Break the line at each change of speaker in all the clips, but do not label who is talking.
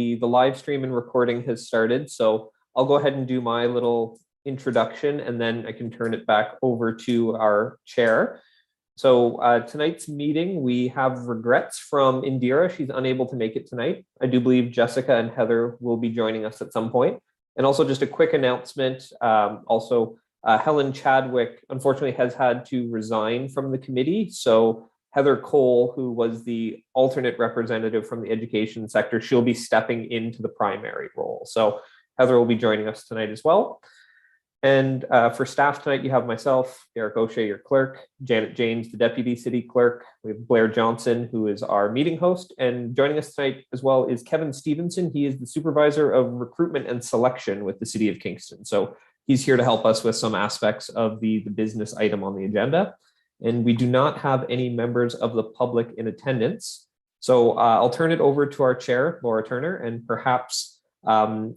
The live stream and recording has started, so I'll go ahead and do my little introduction and then I can turn it back over to our chair. So tonight's meeting, we have regrets from Indira. She's unable to make it tonight. I do believe Jessica and Heather will be joining us at some point. And also just a quick announcement. Helen Chadwick, unfortunately, has had to resign from the committee. So Heather Cole, who was the alternate representative from the education sector, she'll be stepping into the primary role. So Heather will be joining us tonight as well. And for staff tonight, you have myself, Derek O'Shea, your clerk, Janet James, the deputy city clerk. We have Blair Johnson, who is our meeting host. And joining us tonight as well is Kevin Stevenson. He is the supervisor of recruitment and selection with the city of Kingston. So he's here to help us with some aspects of the business item on the agenda. And we do not have any members of the public in attendance. So I'll turn it over to our chair, Laura Turner, and perhaps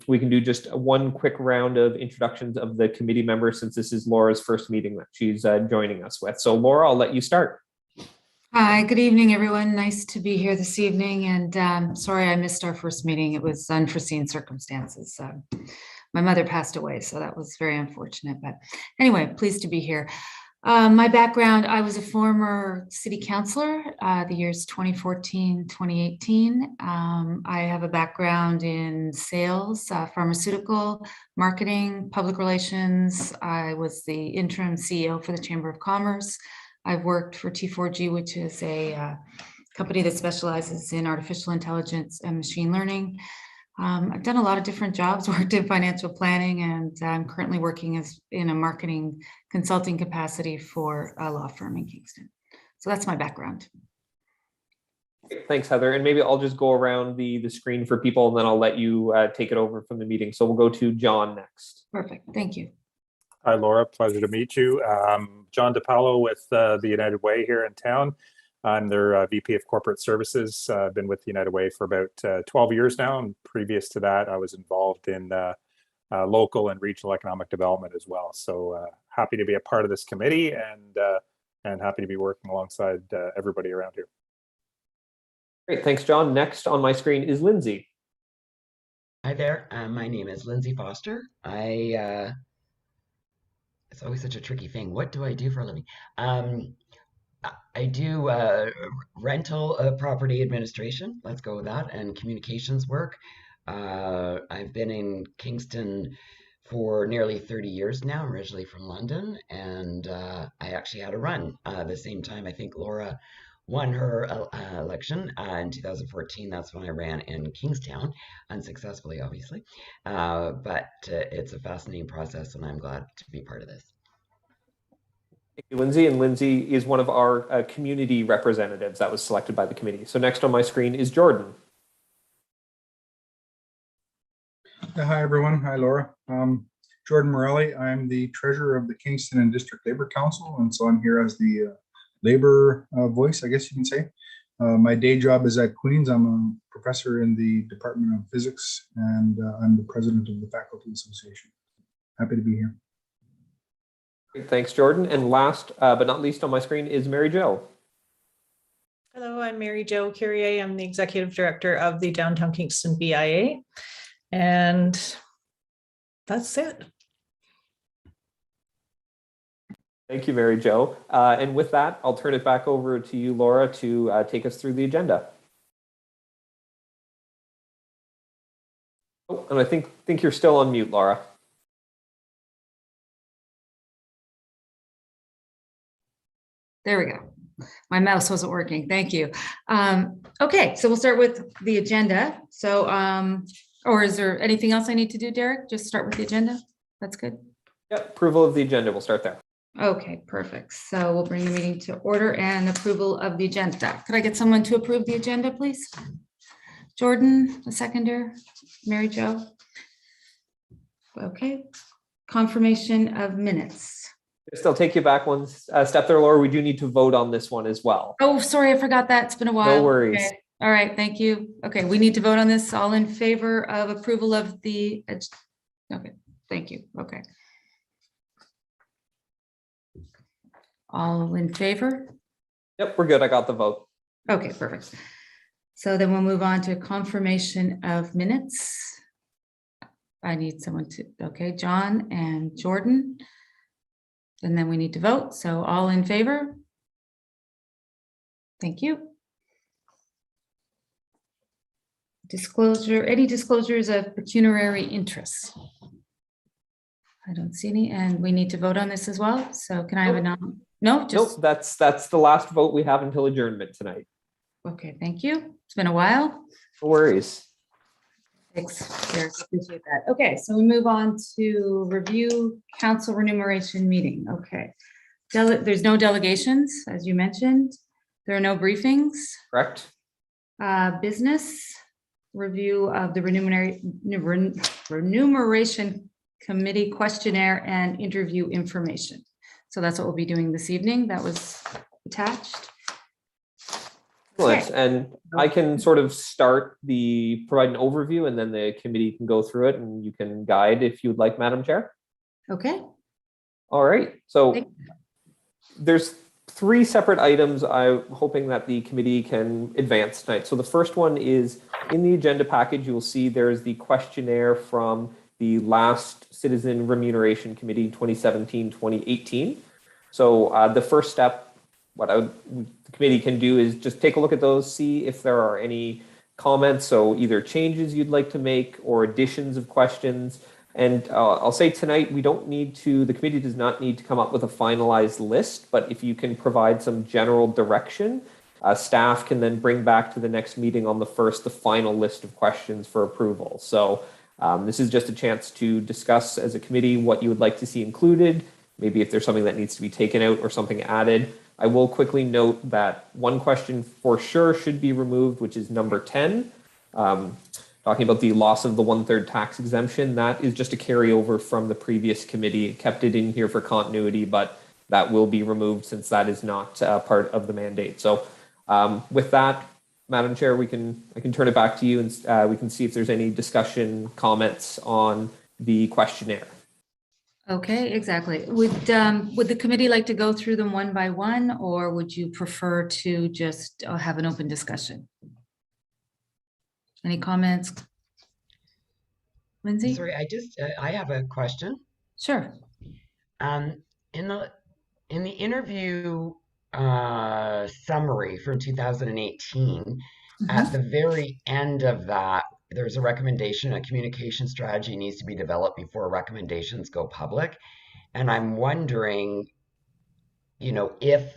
we can do just one quick round of introductions of the committee members since this is Laura's first meeting that she's joining us with. So Laura, I'll let you start.
Hi, good evening, everyone. Nice to be here this evening. And sorry I missed our first meeting. It was unforeseen circumstances. My mother passed away, so that was very unfortunate. But anyway, pleased to be here. My background, I was a former city councillor, the years 2014, 2018. I have a background in sales, pharmaceutical, marketing, public relations. I was the interim CEO for the Chamber of Commerce. I've worked for T4G, which is a company that specializes in artificial intelligence and machine learning. I've done a lot of different jobs, worked in financial planning, and I'm currently working in a marketing consulting capacity for a law firm in Kingston. So that's my background.
Thanks, Heather. And maybe I'll just go around the screen for people and then I'll let you take it over from the meeting. So we'll go to John next.
Perfect. Thank you.
Hi, Laura. Pleasure to meet you. John Depaulo with the United Way here in town. I'm their VP of Corporate Services. I've been with the United Way for about 12 years now. And previous to that, I was involved in local and regional economic development as well. So happy to be a part of this committee and happy to be working alongside everybody around here.
Great. Thanks, John. Next on my screen is Lindsey.
Hi there. My name is Lindsey Foster. It's always such a tricky thing. What do I do for a living? I do rental property administration, let's go with that, and communications work. I've been in Kingston for nearly 30 years now. I'm originally from London, and I actually had a run the same time. I think Laura won her election in 2014. That's when I ran in Kingstown, unsuccessfully, obviously. But it's a fascinating process, and I'm glad to be part of this.
Thank you, Lindsey. And Lindsey is one of our community representatives that was selected by the committee. So next on my screen is Jordan.
Hi, everyone. Hi, Laura. Jordan Morelli. I'm the treasurer of the Kingston and District Labor Council. And so I'm here as the labor voice, I guess you can say. My day job is at Queen's. I'm a professor in the Department of Physics, and I'm the president of the Faculty Association. Happy to be here.
Thanks, Jordan. And last but not least on my screen is Mary Jo.
Hello, I'm Mary Jo Curie. I'm the executive director of the Downtown Kingston BIA. And that's it.
Thank you, Mary Jo. And with that, I'll turn it back over to you, Laura, to take us through the agenda. Oh, and I think you're still on mute, Laura.
There we go. My mouse wasn't working. Thank you. Okay, so we'll start with the agenda. So, or is there anything else I need to do, Derek? Just start with the agenda? That's good.
Yeah, approval of the agenda. We'll start there.
Okay, perfect. So we'll bring the meeting to order and approval of the agenda. Could I get someone to approve the agenda, please? Jordan, a seconder. Mary Jo. Okay. Confirmation of minutes.
I'll take you back one step there, Laura. We do need to vote on this one as well.
Oh, sorry, I forgot that. It's been a while.
No worries.
Okay. All right, thank you. Okay, we need to vote on this. All in favor of approval of the, okay, thank you. Okay. All in favor?
Yep, we're good. I got the vote.
Okay, perfect. So then we'll move on to confirmation of minutes. I need someone to, okay, John and Jordan. And then we need to vote. So all in favor? Thank you. Disclosure, any disclosures of pecuniary interests? I don't see any, and we need to vote on this as well. So can I have a nom? No, just,
Nope, that's the last vote we have until adjournment tonight.
okay, thank you. It's been a while.
No worries.
Thanks, Derek, appreciate that. Okay, so we move on to review council remuneration meeting. Okay. There's no delegations, as you mentioned. There are no briefings.
Correct?
Business review of the remuneration committee questionnaire and interview information. So that's what we'll be doing this evening. That was attached.
Excellent.
Okay.
And I can sort of provide an overview, and then the committee can go through it, and you can guide if you'd like, Madam Chair.
Okay.
All right. So
Thank
there's 3 separate items I'm hoping that the committee can advance tonight. So the first one is in the agenda package, you will see there's the questionnaire from the last Citizen Remuneration Committee 2017-2018. So the first step, the committee can do is just take a look at those, see if there are any comments, so either changes you'd like to make or additions of questions. And I'll say tonight, the committee does not need to come up with a finalized list, but if you can provide some general direction, staff can then bring back to the next meeting on the final list of questions for approval. So this is just a chance to discuss as a committee what you would like to see included, maybe if there's something that needs to be taken out or something added. I will quickly note that one question for sure should be removed, which is number 10. Talking about the loss of the 1/3 tax exemption, that is just a carryover from the previous committee. It kept it in here for continuity, but that will be removed since that is not part of the mandate. So with that, Madam Chair, I can turn it back to you, and we can see if there's any discussion, comments on the questionnaire.
Okay, exactly. Would the committee like to go through them one by one, or would you prefer to just have an open discussion? Any comments? Lindsay?
Sorry, I have a question.
Sure.
In the interview summary from 2018, at the very end of that, there's a recommendation, a communication strategy needs to be developed before recommendations go public. And I'm wondering, if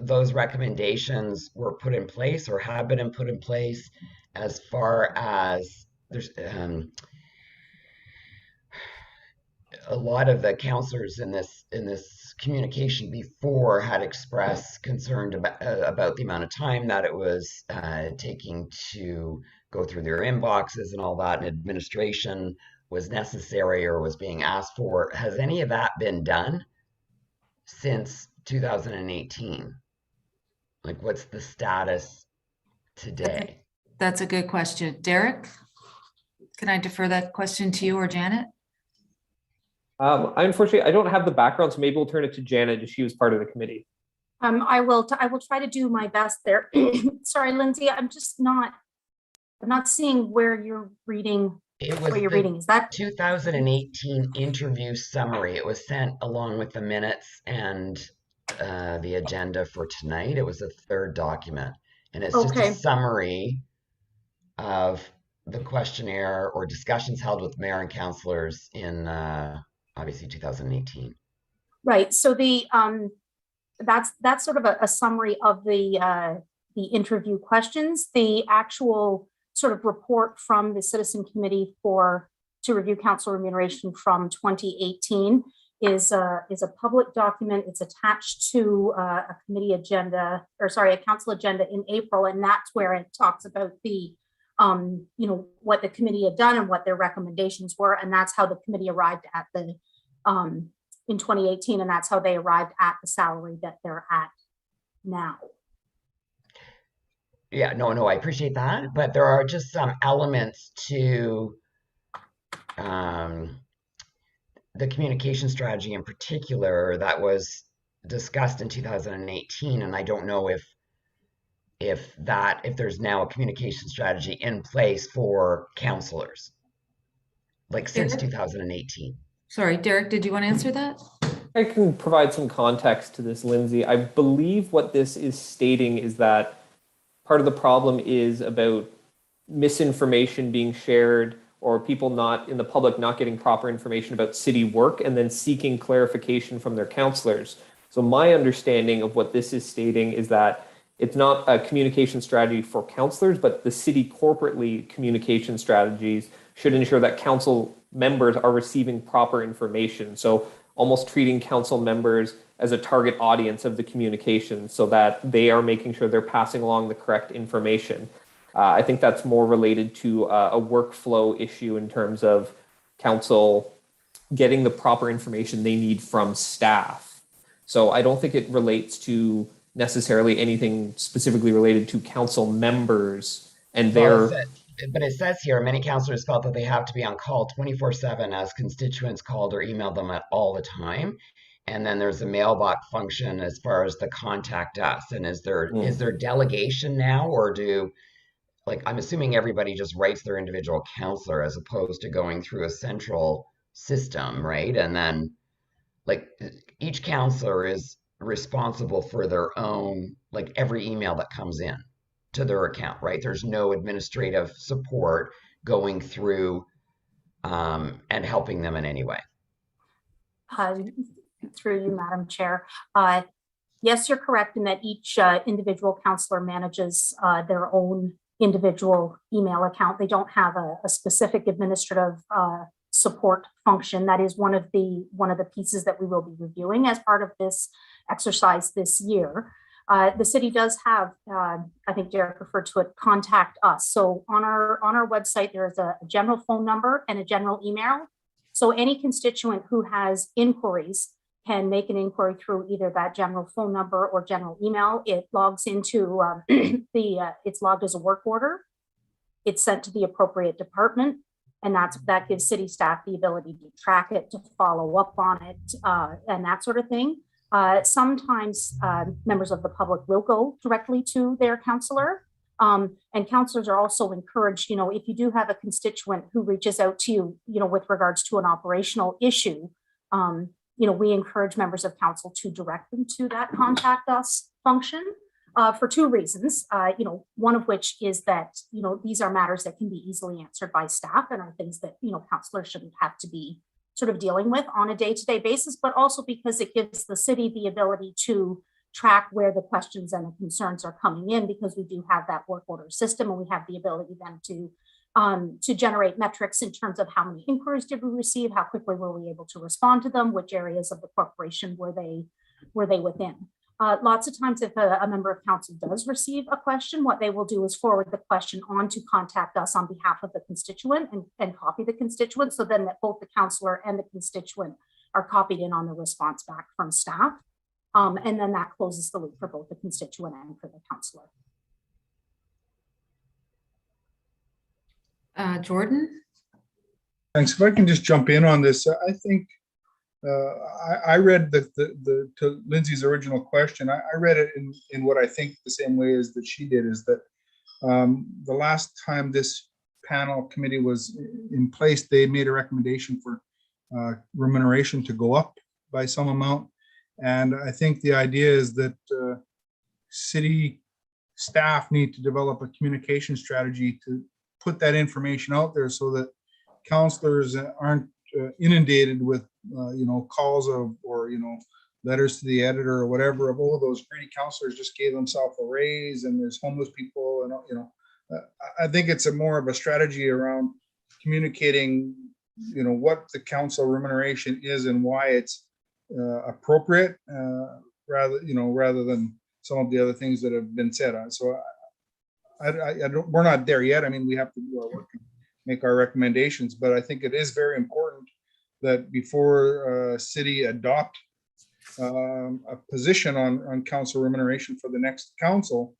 those recommendations were put in place or have been put in place, as far as there's a lot of the counselors in this communication before had expressed concern about the amount of time that it was taking to go through their inboxes and all that, and administration was necessary or was being asked for. Has any of that been done since 2018? Like, what's the status today?
That's a good question. Derek, can I defer that question to you or Janet?
Unfortunately, I don't have the background, so maybe we'll turn it to Janet as she was part of the committee.
I will try to do my best there. Sorry, Lindsay, I'm not seeing where you're reading.
It was
where you're reading. Is that
2018 interview summary? It was sent along with the minutes and the agenda for tonight. It was a 3rd document, and it's just a summary of the questionnaire or discussions held with mayor and councillors in obviously 2018.
right? So that's sort of a summary of the interview questions. The actual sort of report from the Citizen Committee to review council remuneration from 2018 is a public document. It's attached to a committee agenda, a council agenda in April, and that's where it talks about the what the committee had done and what their recommendations were, and that's how the committee arrived at the in 2018, and that's how they arrived at the salary that they're at now.
Yeah, no, I appreciate that, but there are just some elements to the communication strategy in particular that was discussed in 2018, and I don't know if if there's now a communication strategy in place for counselors, like since
Derek?
2018.
Sorry, Derek, did you want to answer that?
I can provide some context to this, Lindsay. I believe what this is stating is that part of the problem is about misinformation being shared or people not in the public not getting proper information about city work and then seeking clarification from their counselors. So my understanding of what this is stating is that it's not a communication strategy for counselors, but the city corporately communication strategies should ensure that council members are receiving proper information. So almost treating council members as a target audience of the communication so that they are making sure they're passing along the correct information. I think that's more related to a workflow issue in terms of council getting the proper information they need from staff. So I don't think it relates to necessarily anything specifically related to council members and their.
But it says here, many counselors felt that they have to be on call 24/7 as constituents called or emailed them at all the time. And then there's a mailbox function as far as the contact us. And is there delegation now, or I'm assuming everybody just writes their individual counselor as opposed to going through a central system, right? And then each counselor is responsible for their own, every email that comes in to their account, right? There's no administrative support going through and helping them in any way.
Through you, Madam Chair. Yes, you're correct in that each individual counselor manages their own individual email account. They don't have a specific administrative support function. That is one of the pieces that we will be reviewing as part of this exercise this year. The city does have, I think Derek referred to it, contact us. So on our website, there is a general phone number and a general email. So any constituent who has inquiries can make an inquiry through either that general phone number or general email. It logs into it's logged as a work order. It's sent to the appropriate department, and that gives city staff the ability to track it, to follow up on it, and that sort of thing. Sometimes members of the public will go directly to their counselor, and counselors are also encouraged, if you do have a constituent who reaches out to you, with regards to an operational issue, we encourage members of council to direct them to that contact us function for two reasons. One of which is that, these are matters that can be easily answered by staff and are things that, counselors shouldn't have to be sort of dealing with on a day-to-day basis, but also because it gives the city the ability to track where the questions and the concerns are coming in, because we do have that work order system, and we have the ability then to generate metrics in terms of how many inquiries did we receive, how quickly were we able to respond to them, which areas of the corporation were they within. Lots of times if a member of council does receive a question, what they will do is forward the question on to contact us on behalf of the constituent and copy the constituent, so then that both the counselor and the constituent are copied in on the response back from staff. And then that closes the loop for both the constituent and for the counselor.
Jordan?
Thanks. If I can just jump in on this, I think I read to Lindsay's original question. I read it in what I think the same way as that she did, is that the last time this panel committee was in place, they made a recommendation for remuneration to go up by some amount. And I think the idea is that city staff need to develop a communication strategy to put that information out there so that councillors aren't inundated with calls or letters to the editor or whatever of, oh, those greedy councillors just gave themselves a raise and there's homeless people, and I think it's more of a strategy around communicating what the council remuneration is and why it's appropriate, rather than some of the other things that have been said. So we're not there yet. I mean, we have to do our work and make our recommendations, but I think it is very important that before city adopt a position on council remuneration for the next council,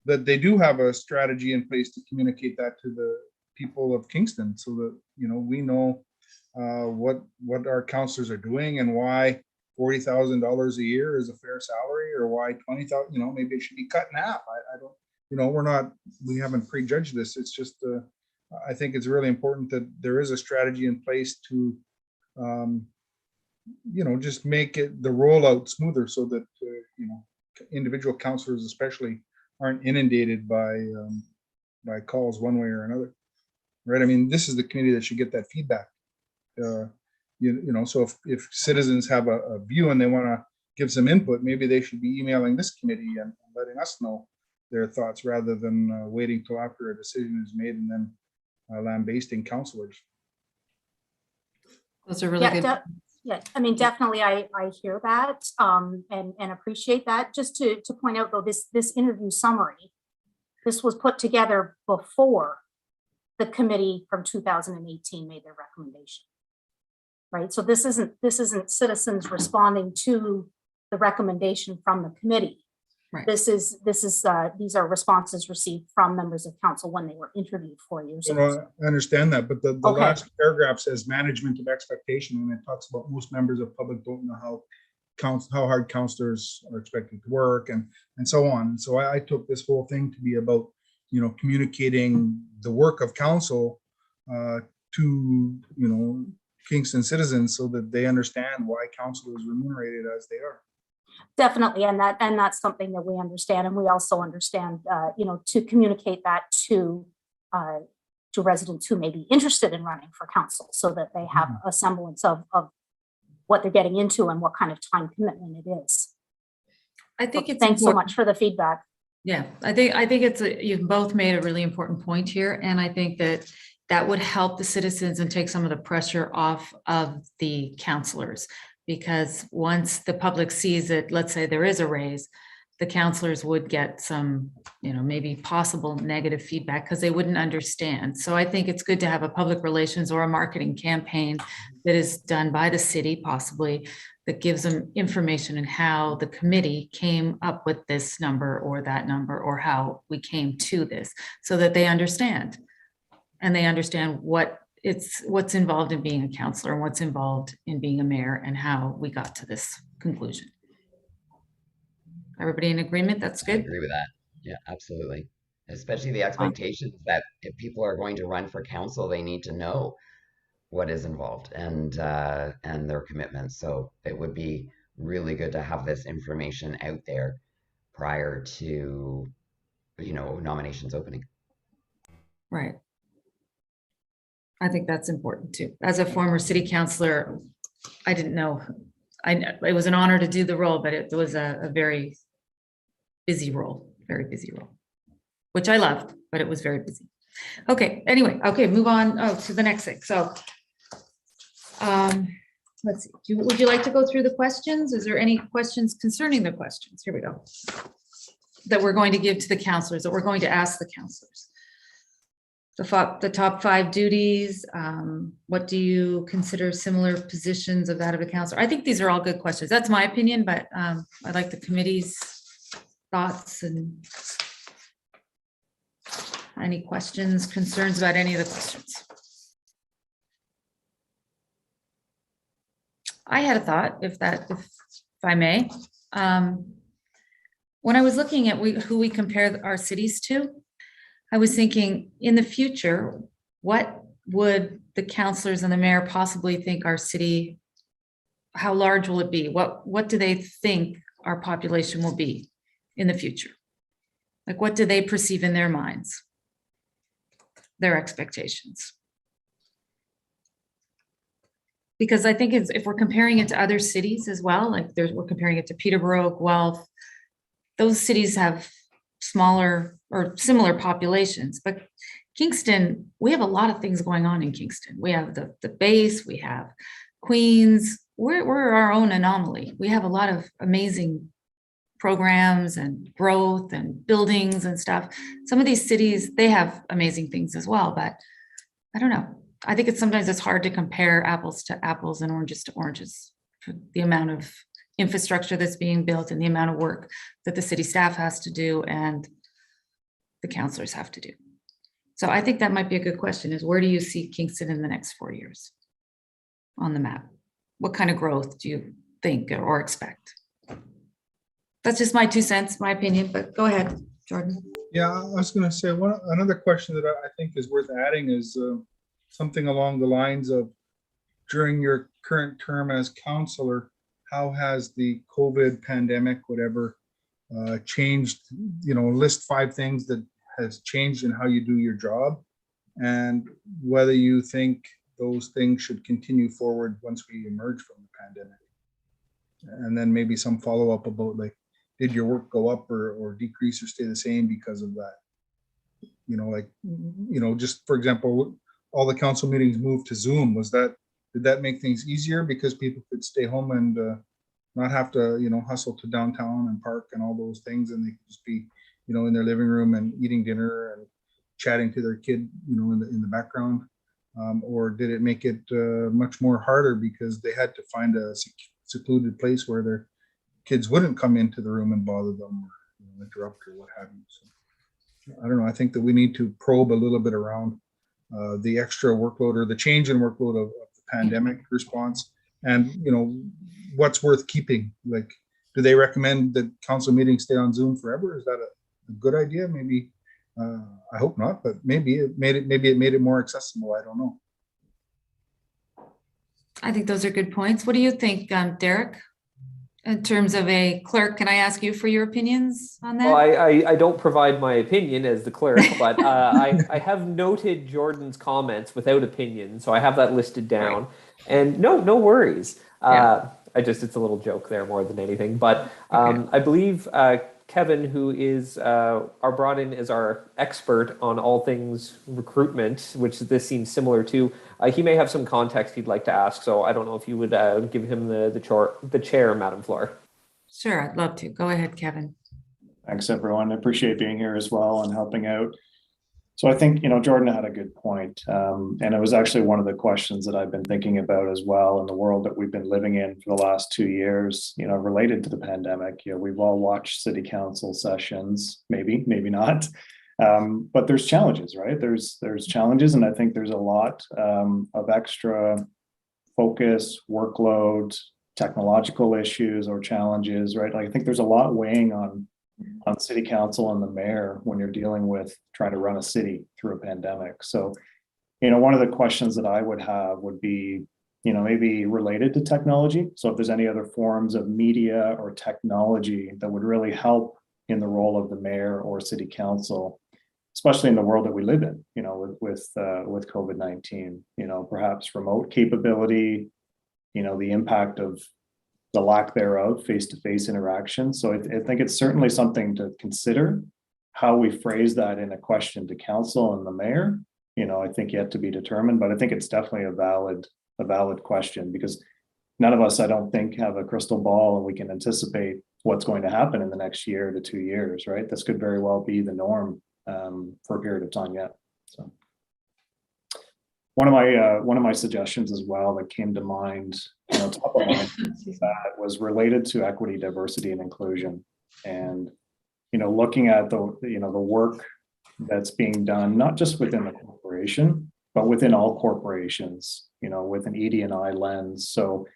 that they do have a strategy in place to communicate that to the people of Kingston, so that we know what our councillors are doing and why $40,000 a year is a fair salary, or why 20,000. Maybe it should be cut in half. we haven't prejudged this. It's just, I think it's really important that there is a strategy in place to, just make the rollout smoother so that, individual counselors especially aren't inundated by calls one way or another. Right? I mean, this is the committee that should get that feedback. So if citizens have a view and they want to give some input, maybe they should be emailing this committee and letting us know their thoughts rather than waiting till after a decision is made and then lambasting counselors.
Those are really good.
Yeah, I mean, definitely, I hear that and appreciate that. Just to point out, though, this interview summary, this was put together before the committee from 2018 made their recommendation, right? So this isn't citizens responding to the recommendation from the committee.
Right.
These are responses received from members of council when they were interviewed 4 years ago.
I understand that, but the
Okay.
last paragraph says management of expectation, and it talks about most members of public don't know how hard counselors are expected to work and so on. So I took this whole thing to be about, communicating the work of council to, Kingston citizens so that they understand why council is remunerated as they are.
Definitely, and that's something that we understand, and we also understand, to communicate that to residents who may be interested in running for council, so that they have a semblance of what they're getting into and what kind of time commitment it is.
I think it's
Thanks so
important.
much for the feedback.
Yeah, I think you've both made a really important point here, and I think that would help the citizens and take some of the pressure off of the councillors. Because once the public sees it, let's say there is a raise, the councillors would get some, maybe possible negative feedback because they wouldn't understand. So I think it's good to have a public relations or a marketing campaign that is done by the city, possibly, that gives them information on how the committee came up with this number or that number, or how we came to this, so that they understand. And they understand what's involved in being a counselor and what's involved in being a mayor and how we got to this conclusion. Everybody in agreement? That's
I
good.
agree with that. Yeah, absolutely. Especially the expectations that if people are going to run for council, they need to know what is involved and their commitments. So it would be really good to have this information out there prior to, nominations opening.
Right. I think that's important too. As a former city councillor, I didn't know. It was an honor to do the role, but it was a very busy role, which I loved, but it was very busy. Okay, anyway, move on to the next thing. So let's see, would you like to go through the questions? Is there any questions concerning the questions? Here we go. That we're going to give to the councillors, that we're going to ask the councillors. The top 5 duties, what do you consider similar positions of that of a counselor? I think these are all good questions. That's my opinion, but I'd like the committee's thoughts and any questions, concerns about any of the questions. I had a thought, if I may. When I was looking at who we compare our cities to, I was thinking, in the future, what would the councillors and the mayor possibly think our city, how large will it be? What do they think our population will be in the future? Like, what do they perceive in their minds? Their expectations. Because I think if we're comparing it to other cities as well, like we're comparing it to Peterborough, Guelph, those cities have smaller or similar populations, but Kingston, we have a lot of things going on in Kingston. We have the base, we have Queens, we're our own anomaly. We have a lot of amazing programs and growth and buildings and stuff. Some of these cities, they have amazing things as well, but I don't know. I think sometimes it's hard to compare apples to apples and oranges to oranges for the amount of infrastructure that's being built and the amount of work that the city staff has to do and the councillors have to do. So I think that might be a good question, is where do you see Kingston in the next 4 years on the map? What kind of growth do you think or expect? That's just my 2 cents, my opinion, but go ahead, Jordan.
Yeah, I was going to say another question that I think is worth adding is something along the lines of during your current term as counselor, how has the COVID pandemic, whatever, changed? List 5 things that has changed in how you do your job, and whether you think those things should continue forward once we emerge from the pandemic. And then maybe some follow up about, like, did your work go up or decrease or stay the same because of that? Just for example, all the council meetings moved to Zoom. Did that make things easier because people could stay home and not have to, hustle to downtown and park and all those things, and they could just be, in their living room and eating dinner and chatting to their kid, in the background? Or did it make it much more harder because they had to find a secluded place where their kids wouldn't come into the room and bother them or interrupt or what have you? So I don't know. I think that we need to probe a little bit around the extra workload or the change in workload of the pandemic response, and what's worth keeping. Like, do they recommend that council meetings stay on Zoom forever? Is that a good idea? Maybe. I hope not, but maybe it made it more accessible. I don't know.
I think those are good points. What do you think, Derek? In terms of a clerk, can I ask you for your opinions on that?
Well, I don't provide my opinion as the clerk, but I have noted Jordan's comments without opinion, so I have that listed down. Right. And no worries. Yeah. It's a little joke there more than anything. But okay. I believe Kevin, who is brought in as our expert on all things recruitment, which this seems similar to, he may have some context he'd like to ask. So I don't know if you would give him the chair, Madam Flor.
Sure, I'd love to. Go ahead, Kevin.
Thanks, everyone. I appreciate being here as well and helping out. So I think, Jordan had a good point. And it was actually one of the questions that I've been thinking about as well in the world that we've been living in for the last 2 years, related to the pandemic. We've all watched city council sessions, maybe not. But there's challenges, right? There's challenges. And I think there's a lot of extra focus, workload, technological issues or challenges, right? I think there's a lot weighing on city council and the mayor when you're dealing with trying to run a city through a pandemic. So, one of the questions that I would have would be, maybe related to technology. So if there's any other forms of media or technology that would really help in the role of the mayor or city council, especially in the world that we live in, with COVID-19, perhaps remote capability, the impact of the lack thereof, face-to-face interaction. So I think it's certainly something to consider. How we phrase that in a question to council and the mayor, I think yet to be determined, but I think it's definitely a valid question, because none of us, I don't think, have a crystal ball and we can anticipate what's going to happen in the next year to 2 years, right? This could very well be the norm for a period of time yet. So one of my suggestions as well that came to mind, top of mind, that was related to equity, diversity, and inclusion, and looking at the work that's being done not just within the corporation but within all corporations, with an ED&I lens. So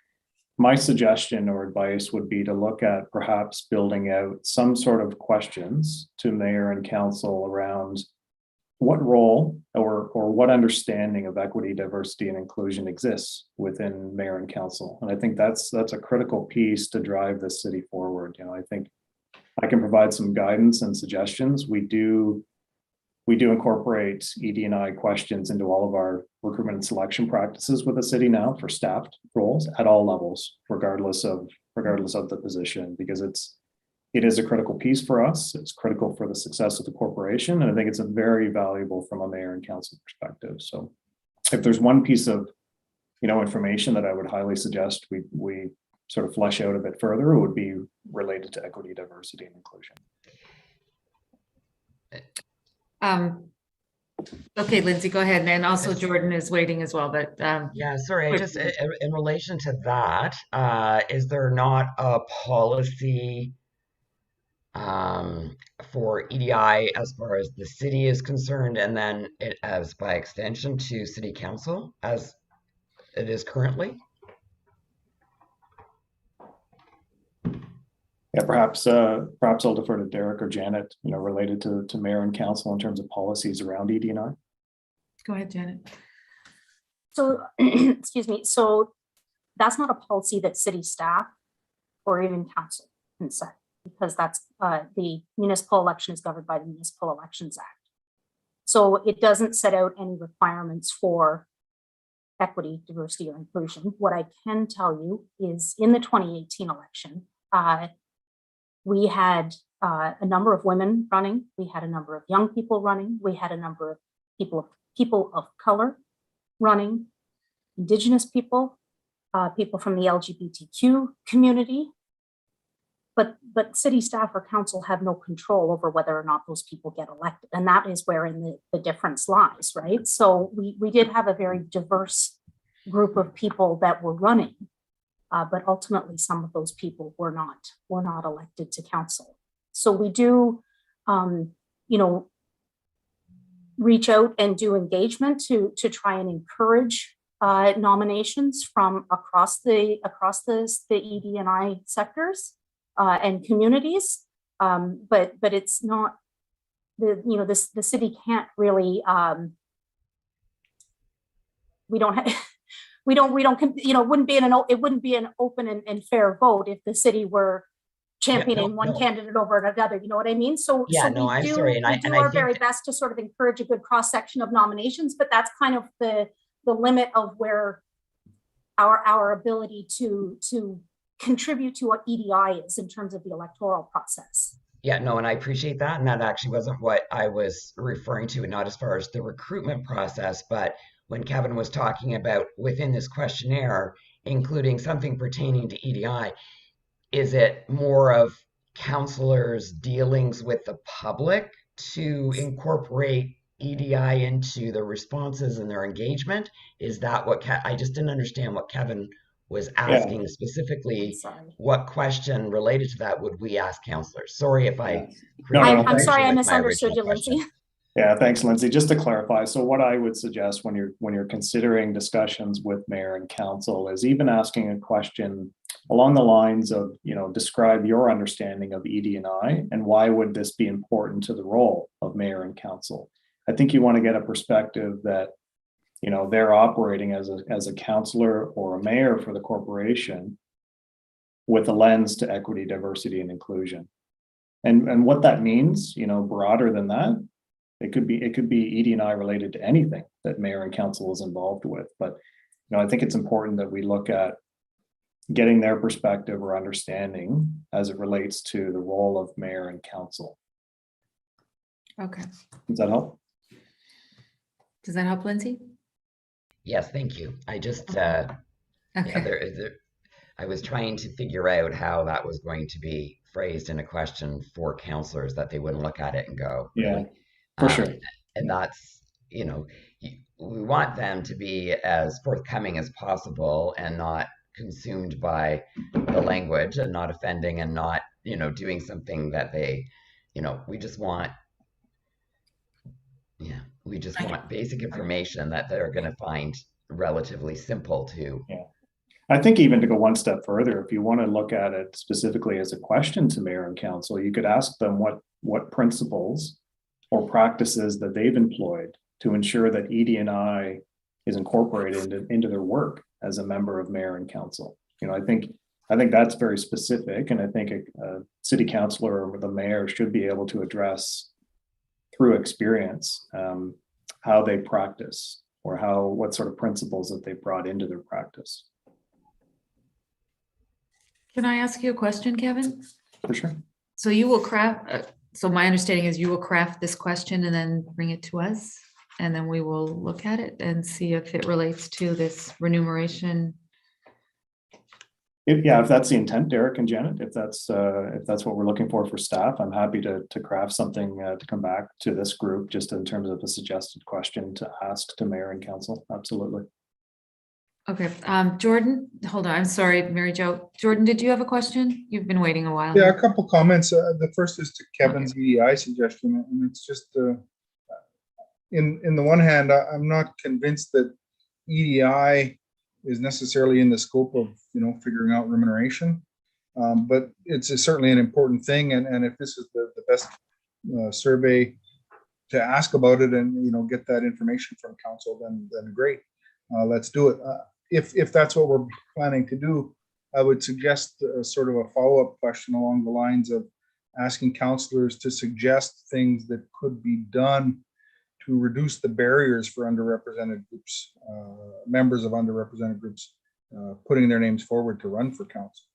my suggestion or advice would be to look at perhaps building out some sort of questions to mayor and council around what role or what understanding of equity, diversity, and inclusion exists within mayor and council. And I think that's a critical piece to drive this city forward. I think I can provide some guidance and suggestions. We do incorporate ED&I questions into all of our recruitment and selection practices with the city now for staffed roles at all levels, regardless of the position, because it is a critical piece for us. It's critical for the success of the corporation. And I think it's a very valuable from a mayor and council perspective. So if there's one piece of, information that I would highly suggest we sort of flesh out a bit further, it would be related to equity, diversity, and inclusion.
Okay, Lindsay, go ahead. And also Jordan is waiting as well, but
yeah, sorry, I just in relation to that, is there not a policy for EDI as far as the city is concerned, and then it as by extension to city council as it is currently?
Yeah, perhaps I'll defer to Derek or Janet, related to mayor and council in terms of policies around ED&I.
Go ahead, Janet.
So, excuse me, so that's not a policy that city staff or even council can set, because that's the municipal election is governed by the Municipal Elections Act. So it doesn't set out any requirements for equity, diversity, or inclusion. What I can tell you is in the 2018 election, we had a number of women running, we had a number of young people running, we had a number of people of color running, Indigenous people, people from the LGBTQ community, but city staff or council have no control over whether or not those people get elected. And that is wherein the difference lies, right? So we did have a very diverse group of people that were running, but ultimately some of those people were not elected to council. So we do, reach out and do engagement to try and encourage nominations from across the ED&I sectors and communities, but it's not the city can't really it wouldn't be an open and fair vote if the city were championing one candidate over another, you know what I mean? So we do our very best to sort of encourage a good cross section of nominations, but that's kind of the limit of where our ability to contribute to what EDI is in terms of the electoral process.
Yeah, no, and I appreciate that. And that actually wasn't what I was referring to, not as far as the recruitment process, but when Kevin was talking about within this questionnaire, including something pertaining to EDI, is it more of counselors' dealings with the public to incorporate EDI into the responses and their engagement? Is that what I just didn't understand what Kevin was asking specifically. What question related to that would we ask counselors? Sorry if I'm
sorry, I misunderstood you, Lindsey.
Yeah, thanks, Lindsey. Just to clarify, so what I would suggest when you're considering discussions with mayor and council is even asking a question along the lines of, describe your understanding of ED&I and why would this be important to the role of mayor and council. I think you want to get a perspective that, they're operating as a councillor or a mayor for the corporation with a lens to equity, diversity, and inclusion. And what that means, broader than that, it could be ED&I related to anything that mayor and council is involved with. But I think it's important that we look at getting their perspective or understanding as it relates to the role of mayor and council.
Okay.
Does that help?
Does that help, Lindsey?
Yes, thank you. I just
Okay.
I was trying to figure out how that was going to be phrased in a question for counselors that they wouldn't look at it and go,
yeah, for sure.
And that's, we want them to be as forthcoming as possible and not consumed by the language and not offending and not, doing something that they, we just want basic information that they're going to find relatively simple to.
Yeah. I think even to go one step further, if you want to look at it specifically as a question to mayor and council, you could ask them what principles or practices that they've employed to ensure that ED&I is incorporated into their work as a member of mayor and council. I think that's very specific, and I think a city councilor or the mayor should be able to address through experience how they practice or what sort of principles that they brought into their practice.
Can I ask you a question, Kevin?
For sure.
So you will craft, so my understanding is you will craft this question and then bring it to us, and then we will look at it and see if it relates to this remuneration.
If that's the intent, Derek and Janet, if that's what we're looking for staff, I'm happy to craft something to come back to this group just in terms of a suggested question to ask to mayor and council. Absolutely.
Okay, Jordan, hold on. I'm sorry, Mary Jo. Jordan, did you have a question? You've been waiting a while.
Yeah, a couple comments. The first is to Kevin's EDI suggestion, and it's just in the one hand, I'm not convinced that EDI is necessarily in the scope of figuring out remuneration. But it's certainly an important thing. And if this is the best survey to ask about it and, get that information from council, then great. Let's do it. If that's what we're planning to do, I would suggest sort of a follow-up question along the lines of asking councillors to suggest things that could be done to reduce the barriers for underrepresented groups, members of underrepresented groups, putting their names forward to run for council.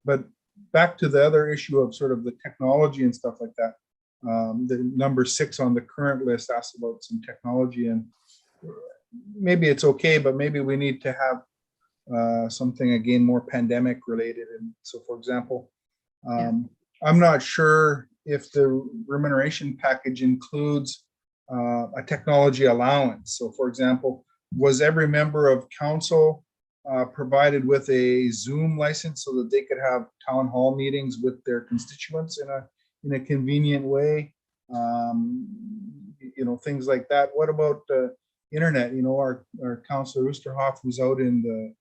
But back to the other issue of sort of the technology and stuff like that. The number 6 on the current list asks about some technology, and maybe it's okay, but maybe we need to have something again more pandemic related. And so, for example, I'm not sure if the remuneration package includes a technology allowance. So, for example, was every member of council provided with a Zoom license so that they could have town hall meetings with their constituents in a convenient way? Things like that. What about internet? Our councillor Oosterhoff, who's out in the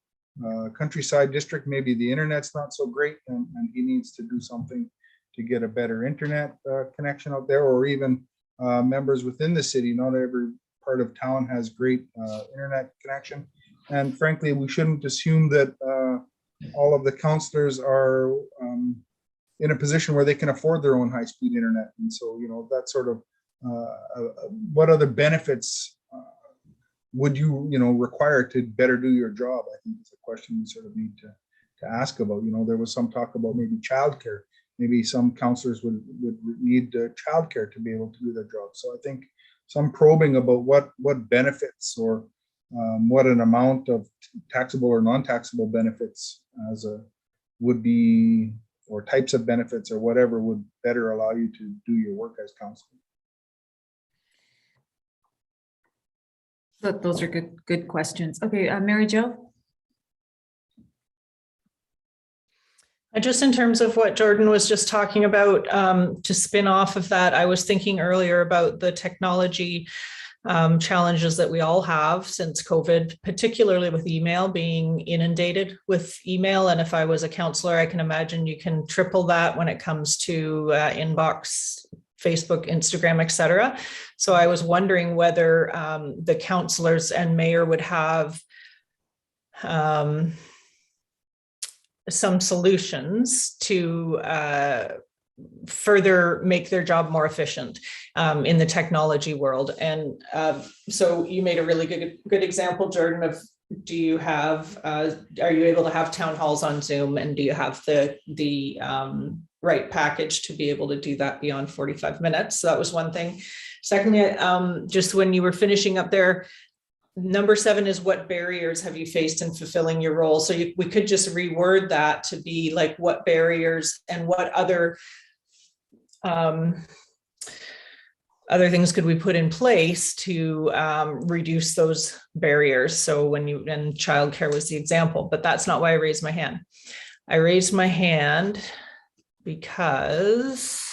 countryside district, maybe the internet's not so great, and he needs to do something to get a better internet connection out there, or even members within the city. Not every part of town has great internet connection. And frankly, we shouldn't assume that all of the councillors are in a position where they can afford their own high-speed internet. And so, that sort of, what other benefits would you, require to better do your job? I think it's a question we sort of need to ask about. There was some talk about maybe childcare. Maybe some councillors would need childcare to be able to do their job. So I think some probing about what benefits or what an amount of taxable or non-taxable benefits would be, or types of benefits or whatever would better allow you to do your work as council.
Those are good questions. Okay, Mary Jo.
Just in terms of what Jordan was just talking about, to spin off of that, I was thinking earlier about the technology challenges that we all have since COVID, particularly with email, being inundated with email. And if I was a counselor, I can imagine you can triple that when it comes to inbox, Facebook, Instagram, etc. So I was wondering whether the counselors and mayor would have some solutions to further make their job more efficient in the technology world. And so you made a really good example, Jordan, of do you have, are you able to have town halls on Zoom, and do you have the right package to be able to do that beyond 45 minutes? So that was one thing. Secondly, just when you were finishing up there, number 7 is what barriers have you faced in fulfilling your role? So we could just reword that to be like, what barriers and what other things could we put in place to reduce those barriers? So and childcare was the example, but that's not why I raised my hand. I raised my hand because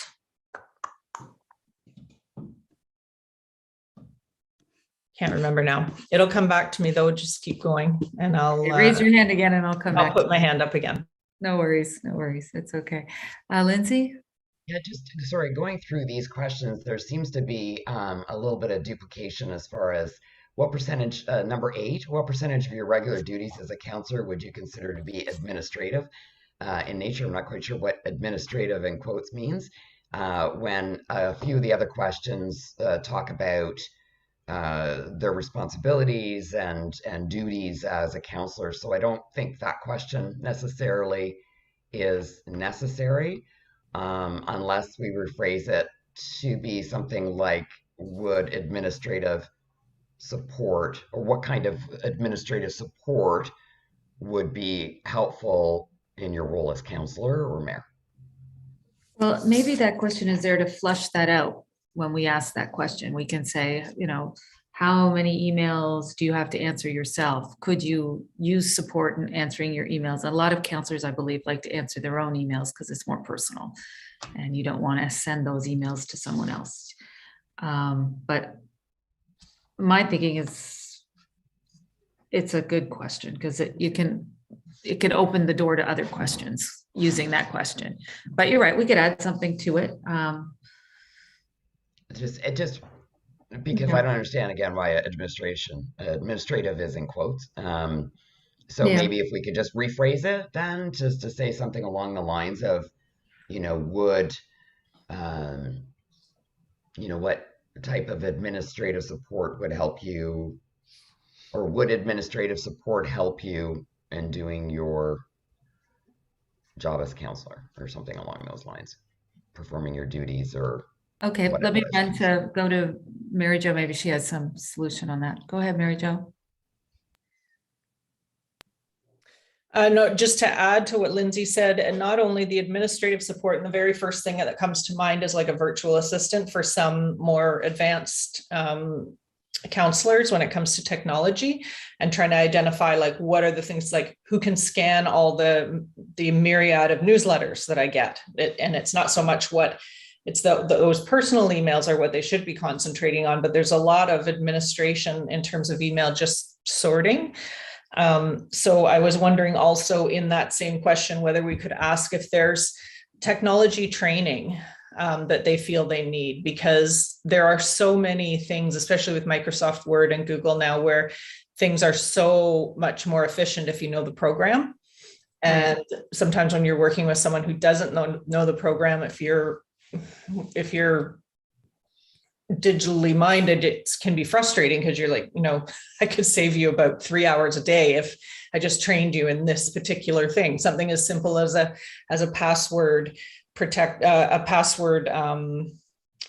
can't remember now. It'll come back to me though. Just keep going, and I'll
Raise your hand again, and I'll come back.
I'll put my hand up again.
No worries, no worries. It's okay. Lindsay?
Yeah, sorry, going through these questions, there seems to be a little bit of duplication as far as what percentage, number 8, what percentage of your regular duties as a counselor would you consider to be administrative in nature? I'm not quite sure what administrative in quotes means. When a few of the other questions talk about their responsibilities and duties as a counselor. So I don't think that question necessarily is necessary unless we rephrase it to be something like, would administrative support, or what kind of administrative support would be helpful in your role as counselor or mayor?
Well, maybe that question is there to flush that out. When we ask that question, we can say, how many emails do you have to answer yourself? Could you use support in answering your emails? A lot of counselors, I believe, like to answer their own emails because it's more personal and you don't want to send those emails to someone else. But my thinking is it's a good question because you can it could open the door to other questions using that question. But you're right, we could add something to it.
It just because I don't understand again why administrative is in quotes. So
Yeah.
maybe if we could just rephrase it then, just to say something along the lines of, would, what type of administrative support would help you, or would administrative support help you in doing your job as a counselor, or something along those lines, performing your duties, or
Okay, let me
whatever.
go to Mary Jo. Maybe she has some solution on that. Go ahead, Mary Jo.
No, just to add to what Lindsay said, and not only the administrative support, and the very first thing that comes to mind is like a virtual assistant for some more advanced counselors when it comes to technology, and trying to identify like what are the things, like who can scan all the myriad of newsletters that I get. And it's not so much what it's those personal emails are what they should be concentrating on, but there's a lot of administration in terms of email just sorting. So I was wondering also in that same question whether we could ask if there's technology training that they feel they need, because there are so many things, especially with Microsoft Word and Google now, where things are so much more efficient if you know the program. And sometimes when you're working with someone who doesn't know the program, if you're digitally minded, it can be frustrating because you're like, I could save you about 3 hours a day if I just trained you in this particular thing. Something as simple as a password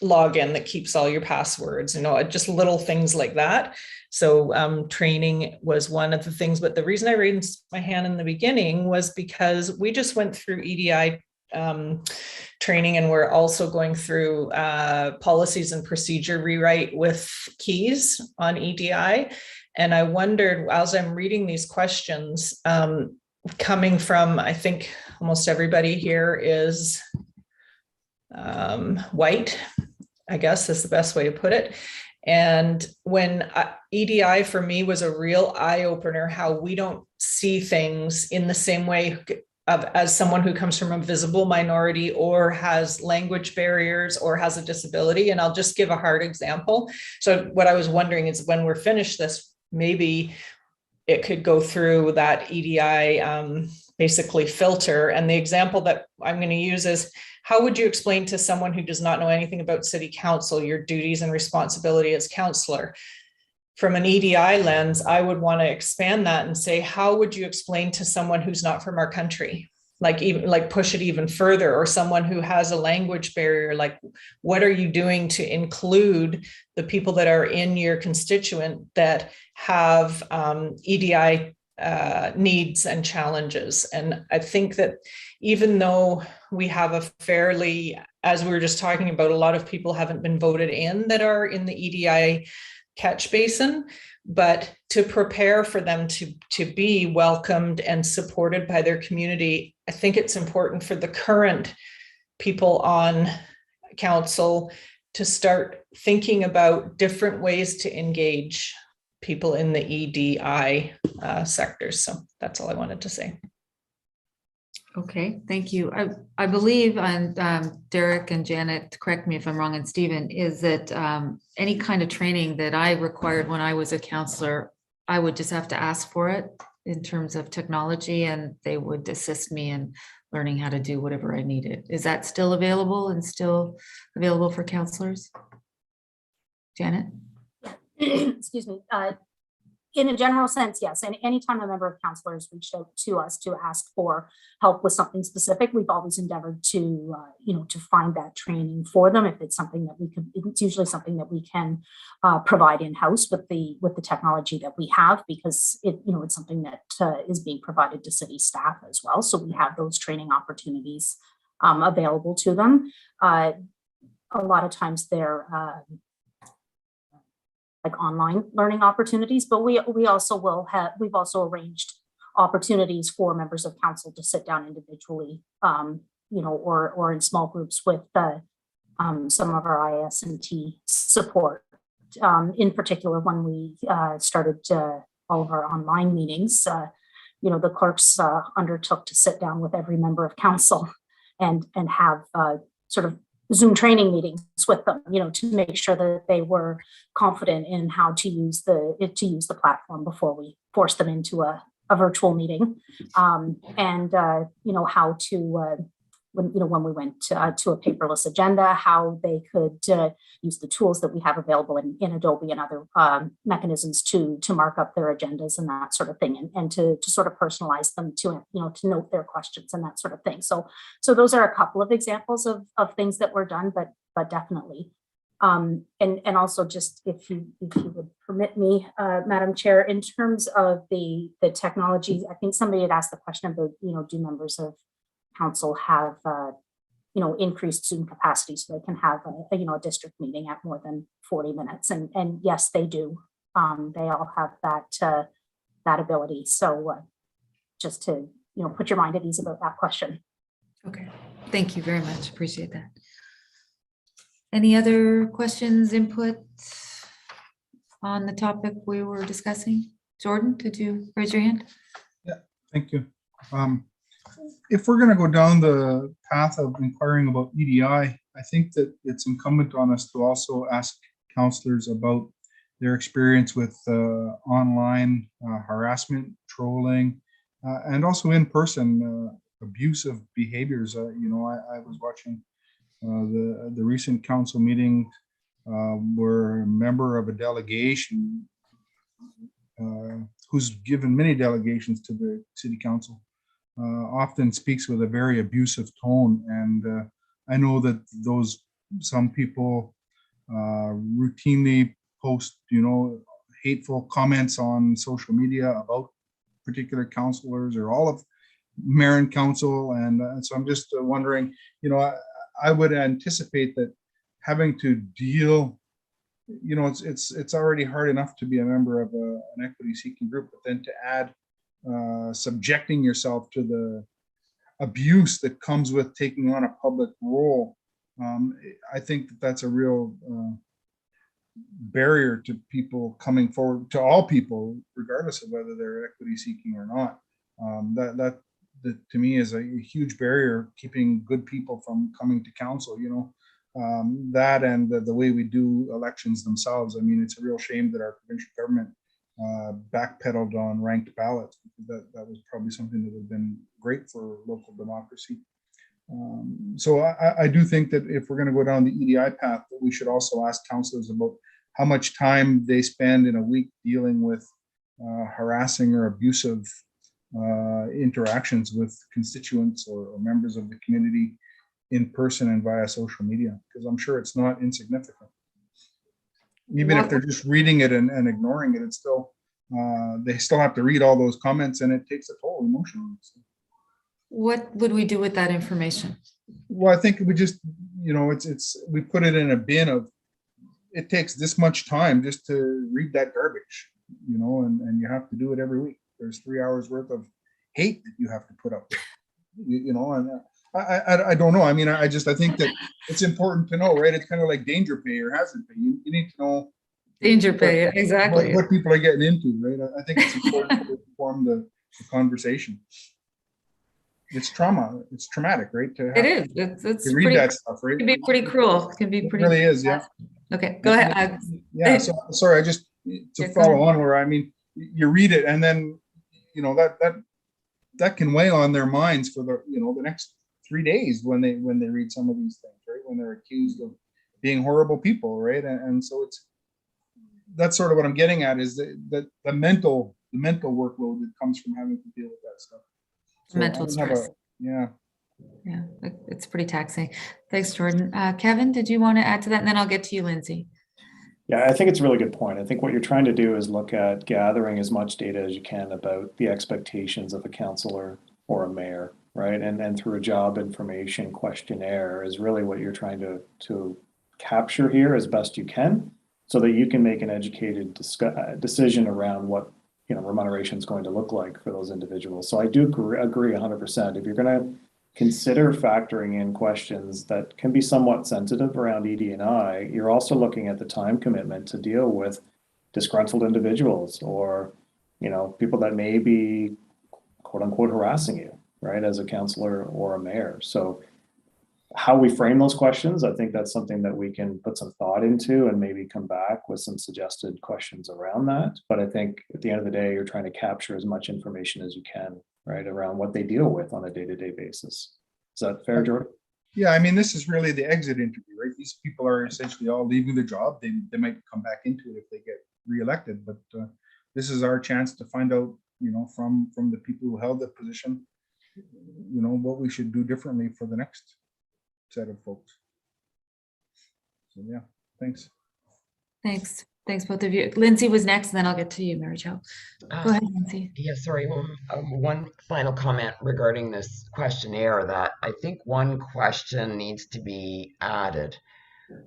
login that keeps all your passwords, just little things like that. So training was one of the things. But the reason I raised my hand in the beginning was because we just went through EDI training, and we're also going through policies and procedure rewrite with keys on EDI. And I wondered, as I'm reading these questions, coming from, I think almost everybody here is white, I guess is the best way to put it. And when EDI for me was a real eye opener, how we don't see things in the same way as someone who comes from a visible minority or has language barriers or has a disability. And I'll just give a hard example. So what I was wondering is, when we're finished this, maybe it could go through that EDI basically filter. And the example that I'm going to use is, how would you explain to someone who does not know anything about city council your duties and responsibility as councillor? From an EDI lens, I would want to expand that and say, how would you explain to someone who's not from our country? Like push it even further, or someone who has a language barrier, like what are you doing to include the people that are in your constituent that have EDI needs and challenges? And I think that even though we have a fairly, as we were just talking about, a lot of people haven't been voted in that are in the EDI catch basin, but to prepare for them to be welcomed and supported by their community, I think it's important for the current people on council to start thinking about different ways to engage people in the EDI sectors. So that's all I wanted to say.
Okay, thank you. I believe, and Derek and Janet, correct me if I'm wrong, and Stephen, is that any kind of training that I required when I was a counselor, I would just have to ask for it in terms of technology, and they would assist me in learning how to do whatever I needed. Is that still available and still available for counselors? Janet?
Excuse me. In a general sense, yes. And anytime a member of counselors reached out to us to ask for help with something specific, we've always endeavored to, to find that training for them. If it's something that it's usually something that we can provide in-house with the technology that we have, because it's something that is being provided to city staff as well. So we have those training opportunities available to them. A lot of times they're like online learning opportunities, but we've also arranged opportunities for members of council to sit down individually, or in small groups with some of our IS&T support. In particular, when we started all of our online meetings, the clerks undertook to sit down with every member of council and have sort of Zoom training meetings with them, to make sure that they were confident in how to use the platform before we forced them into a virtual meeting, and how to when we went to a paperless agenda, how they could use the tools that we have available in Adobe and other mechanisms to mark up their agendas and that sort of thing, and to sort of personalize them to to note their questions and that sort of thing. So those are a couple of examples of things that were done, but definitely. And also, just if you would permit me, Madam Chair, in terms of the technology, I think somebody had asked the question about, do members of council have, increased Zoom capacity so they can have a district meeting at more than 40 minutes. And yes, they do. They all have that ability. So just to, put your mind at ease about that question.
Okay, thank you very much. Appreciate that. Any other questions, input on the topic we were discussing? Jordan, did you raise your hand?
Yeah, thank you. If we're going to go down the path of inquiring about EDI, I think that it's incumbent on us to also ask councillors about their experience with online harassment, trolling, and also in-person abusive behaviors. I was watching the recent council meeting where a member of a delegation who's given many delegations to the city council often speaks with a very abusive tone, and I know that some people routinely post hateful comments on social media about particular councillors or all of mayor and council, and so I'm just wondering, I would anticipate that having to deal, it's already hard enough to be a member of an equity seeking group, but then to add subjecting yourself to the abuse that comes with taking on a public role, I think that's a real barrier to people coming forward, to all people, regardless of whether they're equity seeking or not. That to me is a huge barrier keeping good people from coming to council. That and the way we do elections themselves. I mean, it's a real shame that our provincial government backpedaled on ranked ballots, because that was probably something that would have been great for local democracy. So I do think that if we're going to go down the EDI path, that we should also ask councillors about how much time they spend in a week dealing with harassing or abusive interactions with constituents or members of the community in person and via social media, because I'm sure it's not insignificant. Even if they're just reading it and ignoring it, it's still, they still have to read all those comments, and it takes a toll emotionally. So.
What would we do with that information?
Well, I think we just, we put it in a bin of, it takes this much time just to read that garbage, and you have to do it every week. There's 3 hours worth of hate that you have to put up with, and I don't know. I mean, I think that it's important to know, right? It's kind of like danger pay or hazard pay. You need to know
danger pay, exactly.
What people are getting into, right? I think it's important to inform the conversation. It's trauma. It's traumatic, right?
It is. It's
to read
pretty,
that stuff, right?
It can be pretty cruel. It can be pretty.
It really is, yeah.
Okay, go ahead.
Yeah. So sorry, I just to follow on where I mean, you read it, and then that can weigh on their minds for the next 3 days when they read some of these things, right? When they're accused of being horrible people, right? And so that's sort of what I'm getting at, is that the mental workload that comes from having to deal with that stuff. So
mental stress.
Yeah,
it's pretty taxing. Thanks, Jordan. Kevin, did you want to add to that? And then I'll get to you, Lindsay.
Yeah, I think it's a really good point. I think what you're trying to do is look at gathering as much data as you can about the expectations of a councillor or a mayor, right? And through a job information questionnaire is really what you're trying to capture here as best you can, so that you can make an educated decision around what remuneration is going to look like for those individuals. So I do agree 100%. If you're going to consider factoring in questions that can be somewhat sensitive around ED&I, you're also looking at the time commitment to deal with disgruntled individuals, or people that may be quote unquote harassing you, right, as a councillor or a mayor. So how we frame those questions, I think that's something that we can put some thought into and maybe come back with some suggested questions around that. But I think at the end of the day, you're trying to capture as much information as you can, right, around what they deal with on a day-to-day basis. Is that fair, Jordan?
Yeah, I mean, this is really the exit interview, right? These people are essentially all leaving the job. They might come back into it if they get reelected, but this is our chance to find out, from the people who held the position, what we should do differently for the next set of folks. So yeah, thanks.
Thanks. Thanks, both of you. Lindsay was next, and then I'll get to you, Mary Jo. Go ahead, Lindsay.
Yeah, sorry. One final comment regarding this questionnaire, that I think one question needs to be added,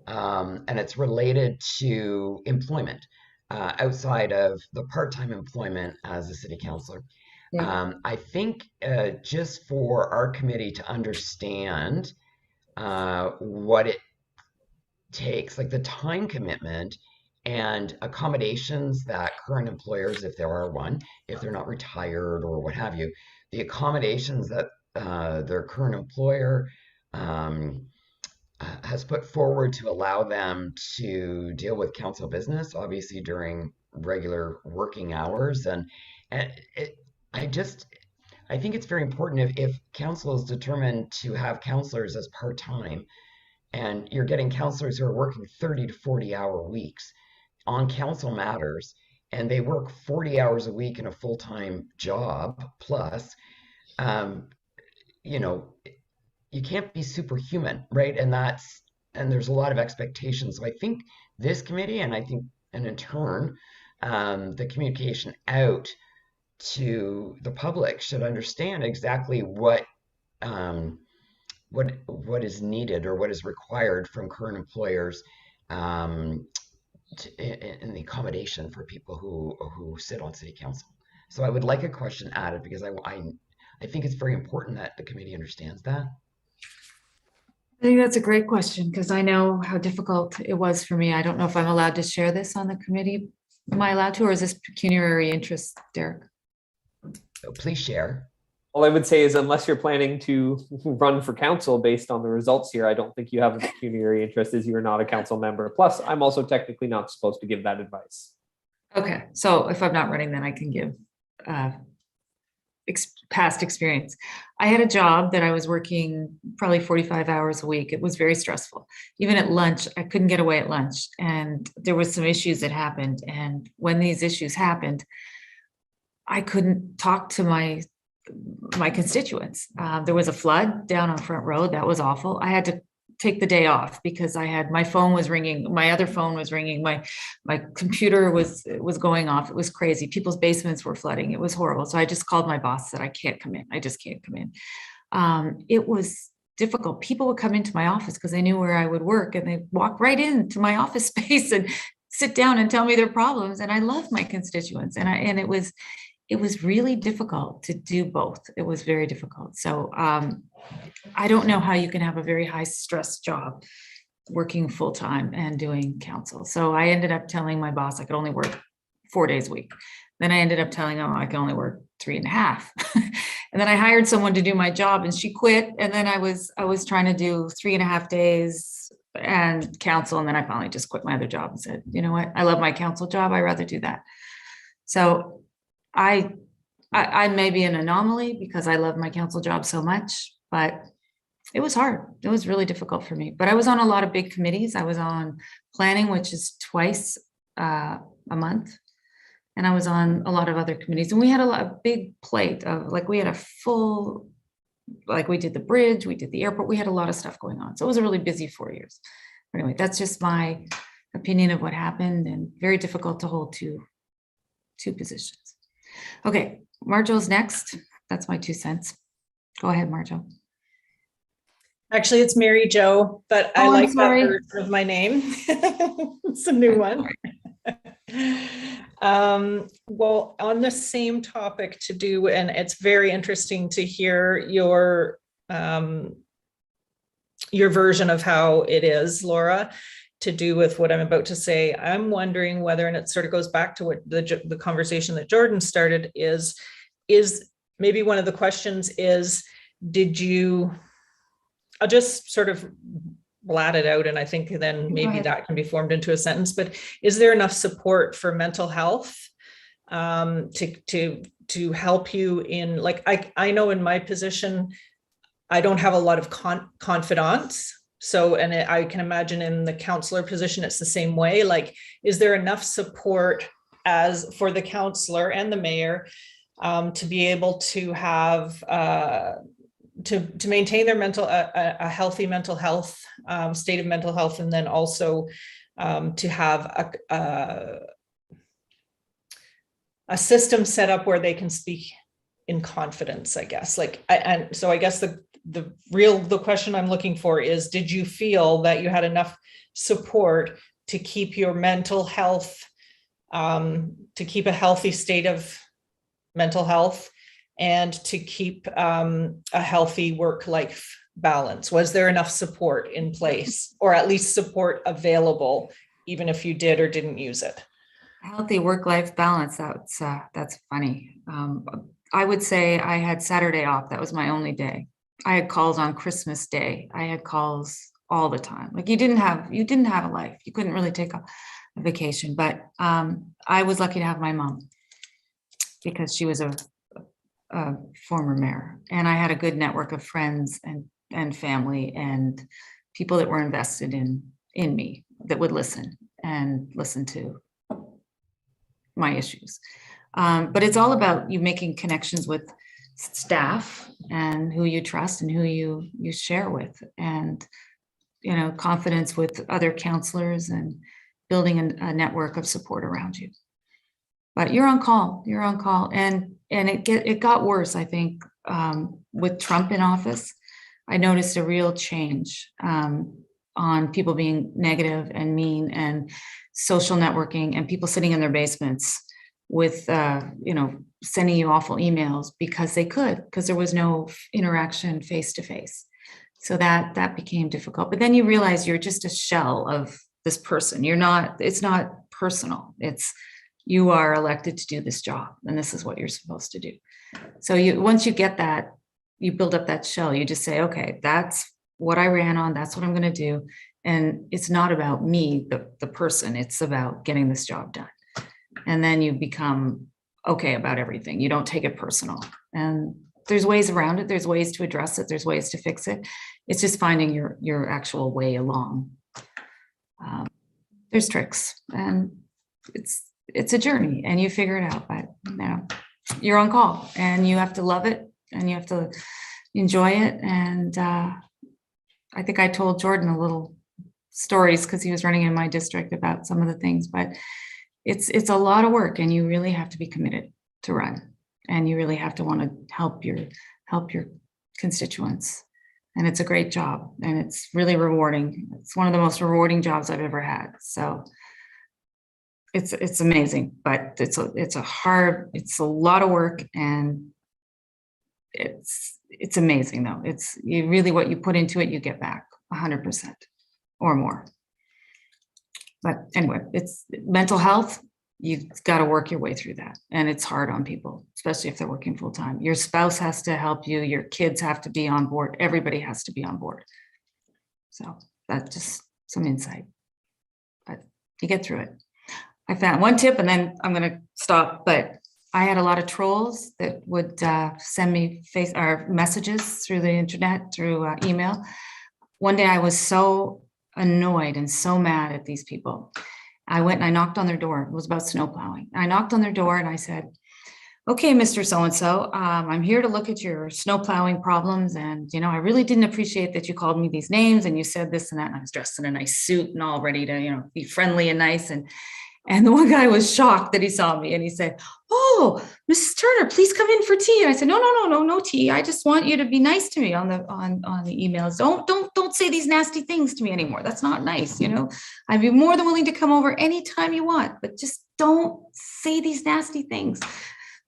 and it's related to employment outside of the part-time employment as a city councillor.
Yeah.
I think just for our committee to understand what it takes, like the time commitment and accommodations that current employers, if there are one, if they're not retired or what have you, the accommodations that their current employer has put forward to allow them to deal with council business, obviously during regular working hours. And I think it's very important if council is determined to have councillors as part-time, and you're getting councillors who are working 30 to 40-hour weeks on council matters, and they work 40 hours a week in a full-time job plus, you can't be superhuman, right? And there's a lot of expectations. So I think this committee, and in turn, the communication out to the public should understand exactly what is needed or what is required from current employers in the accommodation for people who sit on city council. So I would like a question added, because I think it's very important that the committee understands that.
I think that's a great question, because I know how difficult it was for me. I don't know if I'm allowed to share this on the committee. Am I allowed to, or is this pecuniary interest, Derek?
So please share.
All I would say is, unless you're planning to run for council based on the results here, I don't think you have a pecuniary interest, as you are not a council member. Plus, I'm also technically not supposed to give that advice.
Okay, so if I'm not running, then I can give past experience. I had a job that I was working probably 45 hours a week. It was very stressful. Even at lunch, I couldn't get away at lunch, and there was some issues that happened. And when these issues happened, I couldn't talk to my constituents. There was a flood down on Front Road. That was awful. I had to take the day off because my phone was ringing, my other phone was ringing, my computer was going off. It was crazy. People's basements were flooding. It was horrible. So I just called my boss, said, I can't come in. I just can't come in. It was difficult. People would come into my office because they knew where I would work, and they'd walk right into my office space and sit down and tell me their problems. And I love my constituents. And it was really difficult to do both. It was very difficult. So I don't know how you can have a very high stress job working full time and doing council. So I ended up telling my boss I could only work 4 days a week. Then I ended up telling him I can only work 3.5. And then I hired someone to do my job, and she quit. And then I was trying to do 3.5 days and council. And then I finally just quit my other job and said, you know what? I love my council job. I'd rather do that. So I may be an anomaly because I love my council job so much, but it was hard. It was really difficult for me. But I was on a lot of big committees. I was on planning, which is twice a month. And I was on a lot of other committees. And we had a big plate of, like, we had a full, like, we did the bridge, we did the airport, we had a lot of stuff going on. So it was a really busy 4 years. Anyway, that's just my opinion of what happened, and very difficult to hold two positions. Okay, Marjo's next. That's my 2 cents. Go ahead, Marjo.
Actually, it's Mary Jo, but I like that version of my name. It's a new one. Well, on the same topic to do, and it's very interesting to hear your version of how it is, Laura, to do with what I'm about to say. I'm wondering whether, and it sort of goes back to what the conversation that Jordan started, is maybe one of the questions is, I'll just sort of blat it out, and I think then maybe that can be formed into a sentence, but is there enough support for mental health to help you in, like, I know in my position, I don't have a lot of confidants. So, and I can imagine in the counselor position, it's the same way. Like, is there enough support as for the counselor and the mayor to be able to have, to maintain their a healthy mental health, state of mental health, and then also to have a system set up where they can speak in confidence, I guess. Like, and so I guess the question I'm looking for is, did you feel that you had enough support to keep your mental health, to keep a healthy state of mental health, and to keep a healthy work-life balance? Was there enough support in place, or at least support available, even if you did or didn't use it?
Healthy work-life balance, that's funny. I would say I had Saturday off. That was my only day. I had calls on Christmas Day. I had calls all the time. Like, you didn't have a life. You couldn't really take a vacation. But I was lucky to have my mom, because she was a former mayor, and I had a good network of friends and family and people that were invested in me, that would listen to my issues. But it's all about you making connections with staff and who you trust and who you share with, and, you know, confidence with other counselors, and building a network of support around you. But you're on call, and it got worse, I think, with Trump in office. I noticed a real change on people being negative and mean, and social networking, and people sitting in their basements with, sending you awful emails because there was no interaction face to face. So that became difficult. But then you realize you're just a shell of this person. It's not personal. You are elected to do this job, and this is what you're supposed to do. So once you get that, you build up that shell. You just say, okay, that's what I ran on. That's what I'm going to do. And it's not about me, the person. It's about getting this job done. And then you become okay about everything. You don't take it personal. And there's ways around it. There's ways to address it. There's ways to fix it. It's just finding your actual way along. There's tricks, and it's a journey, and you figure it out. But you're on call, and you have to love it, and you have to enjoy it. And I think I told Jordan a little stories, because he was running in my district, about some of the things. But it's a lot of work, and you really have to be committed to run, and you really have to want to help your constituents. And it's a great job, and it's really rewarding. It's one of the most rewarding jobs I've ever had. So it's amazing, but it's a lot of work, and it's amazing though. It's really what you put into it, you get back 100% or more. But anyway, it's mental health. You've got to work your way through that. And it's hard on people, especially if they're working full time. Your spouse has to help you. Your kids have to be on board. Everybody has to be on board. So that's just some insight, but you get through it. I found one tip, and then I'm going to stop, but I had a lot of trolls that would send me messages through the internet, through email. One day I was so annoyed and so mad at these people. I went and I knocked on their door. It was about snow plowing. I knocked on their door and I said, okay, Mr. So-and-so, I'm here to look at your snow plowing problems. And, I really didn't appreciate that you called me these names and you said this and that. And I was dressed in a nice suit and all ready to, be friendly and nice. And the one guy was shocked that he saw me, and he said, oh, Mrs. Turner, please come in for tea. And I said, no tea. I just want you to be nice to me on the emails. Don't say these nasty things to me anymore. That's not nice. I'd be more than willing to come over anytime you want, but just don't say these nasty things.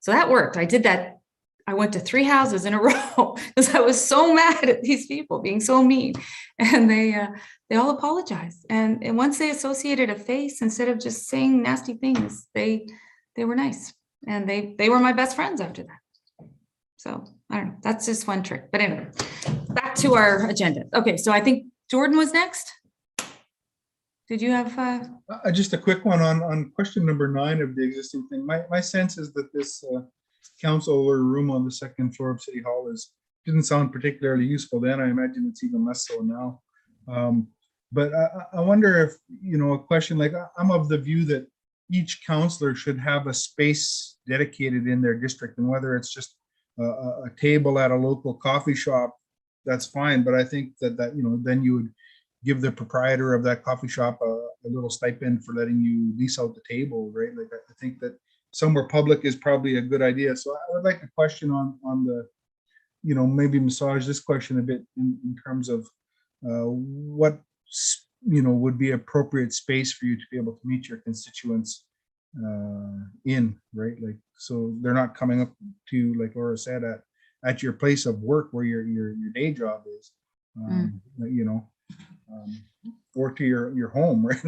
So that worked. I did that. I went to 3 houses in a row because I was so mad at these people being so mean, and they all apologized. And once they associated a face instead of just saying nasty things, they were nice, and they were my best friends after that. So I don't know, that's just one trick, but anyway, back to our agenda. Okay, so I think Jordan was next. Did you have,
Just a quick one on question number 9 of the existing thing. My sense is that this council or room on the second floor of City Hall didn't sound particularly useful then. I imagine it's even less so now. But I wonder if, a question like, I'm of the view that each councillor should have a space dedicated in their district, and whether it's just a table at a local coffee shop, that's fine. But I think that then you would give the proprietor of that coffee shop a little stipend for letting you lease out the table, right? Like, I think that somewhere public is probably a good idea. So I would like a question on the, maybe massage this question a bit in terms of what, would be appropriate space for you to be able to meet your constituents in, right? Like, so they're not coming up to, like Laura said, at your place of work where your day job is, or to your home, right?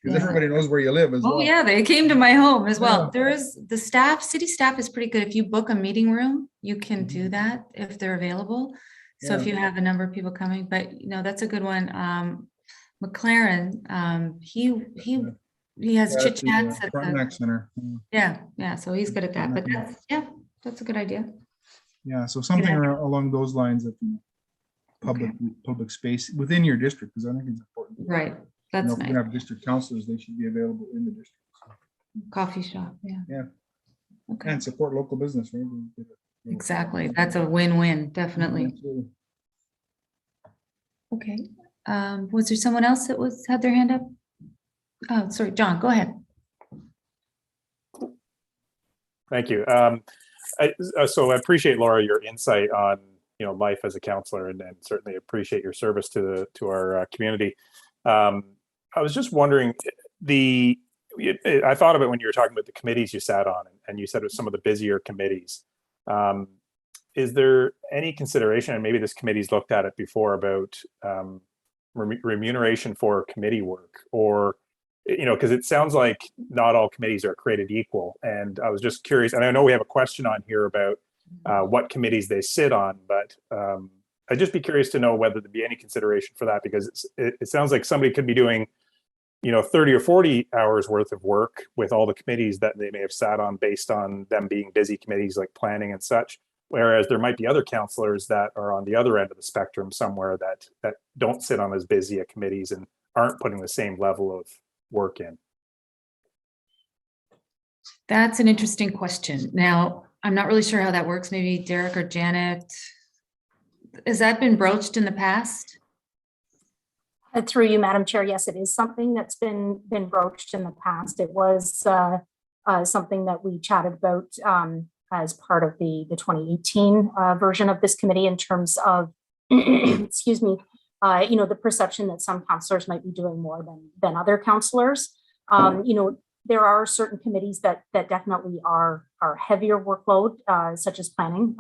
Because everybody knows where you live as well.
oh yeah, they came to my home as well.
Yeah.
There is the city staff is pretty good. If you book a meeting room, you can do that if they're available. So if
Yeah.
you have a number of people coming, but that's a good one. McLaren, he has
Yeah,
chit
at the,
chats at the,
Frontenac Center.
yeah, so he's good at that, but that's a good idea.
Yeah, so something along those lines of public space within your district, because I think it's important.
Right, that's
If
nice.
you have district councilors, they should be available in the district.
Coffee shop, yeah.
Yeah.
Okay,
And support local business, right?
exactly. That's a win-win, definitely.
Absolutely.
Okay, was there someone else that had their hand up? Oh, sorry, John, go ahead.
Thank you. So I appreciate, Laura, your insight on life as a counselor, and certainly appreciate your service to our community. I was just wondering, I thought of it when you were talking about the committees you sat on, and you said it was some of the busier committees. Is there any consideration, and maybe this committee's looked at it before, about remuneration for committee work, or because it sounds like not all committees are created equal. And I was just curious, and I know we have a question on here about what committees they sit on, but I'd just be curious to know whether there'd be any consideration for that, because it sounds like somebody could be doing 30 or 40 hours worth of work with all the committees that they may have sat on based on them being busy committees like planning and such. Whereas there might be other counselors that are on the other end of the spectrum somewhere that don't sit on as busy a committees and aren't putting the same level of work in.
That's an interesting question. Now, I'm not really sure how that works. Maybe Derek or Janet, has that been broached in the past?
Through you, Madam Chair, yes, it is something that's been broached in the past. It was something that we chatted about as part of the 2018 version of this committee, in terms of, excuse me, the perception that some counselors might be doing more than other counselors. There are certain committees that definitely are heavier workload, such as planning.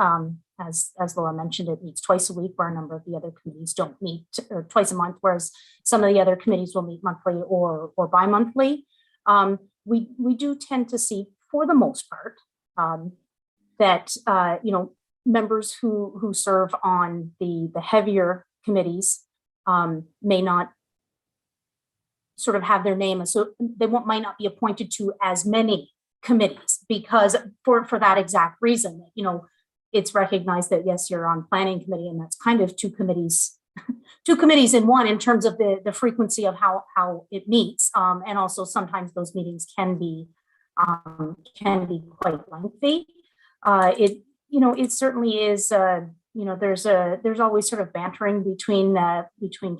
As Laura mentioned, it meets twice a week, where a number of the other committees don't meet, or twice a month, whereas some of the other committees will meet monthly or bi-monthly. We do tend to see, for the most part, that members who serve on the heavier committees may not sort of have their name, so they might not be appointed to as many committees, because for that exact reason, it's recognized that, yes, you're on planning committee, and that's kind of two committees in one, in terms of the frequency of how it meets, and also sometimes those meetings can be quite lengthy. It certainly is. There's always sort of bantering between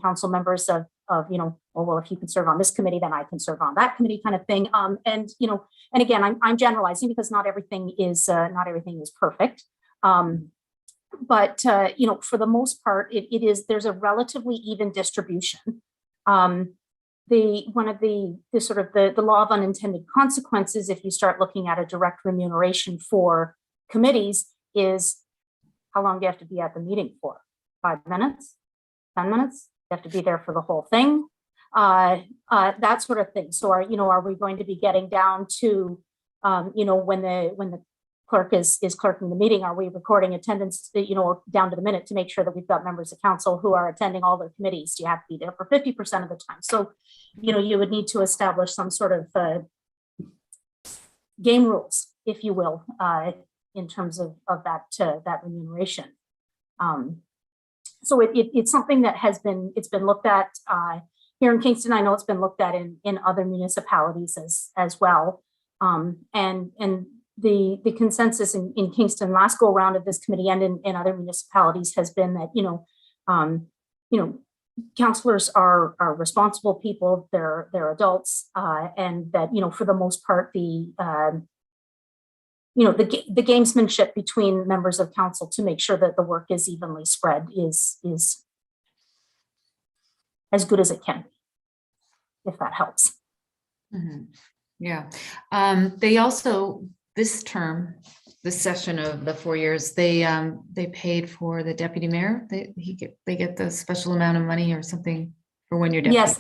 council members of well, if you can serve on this committee, then I can serve on that committee, kind of thing. And again, I'm generalizing, because not everything is perfect. But for the most part, there's a relatively even distribution. One of the sort of the law of unintended consequences, if you start looking at a direct remuneration for committees, is how long do you have to be at the meeting for? 5 minutes, 10 minutes? You have to be there for the whole thing, that sort of thing. So are we going to be getting down to when the clerk is clerking the meeting, are we recording attendance, down to the minute to make sure that we've got members of council who are attending all their committees? You have to be there for 50% of the time. So, you would need to establish some sort of game rules, if you will, in terms of that remuneration. So it's something that it's been looked at here in Kingston. I know it's been looked at in other municipalities as well. And the consensus in Kingston last go around of this committee and in other municipalities has been that, councillors are responsible people, they're adults, and that, for the most part, the gamesmanship between members of council to make sure that the work is evenly spread is as good as it can be, if that helps.
Mhm. Yeah. They also, this term, this session of the 4 years, they paid for the deputy mayor. They get the special amount of money or something for when you're deputy.
Yes,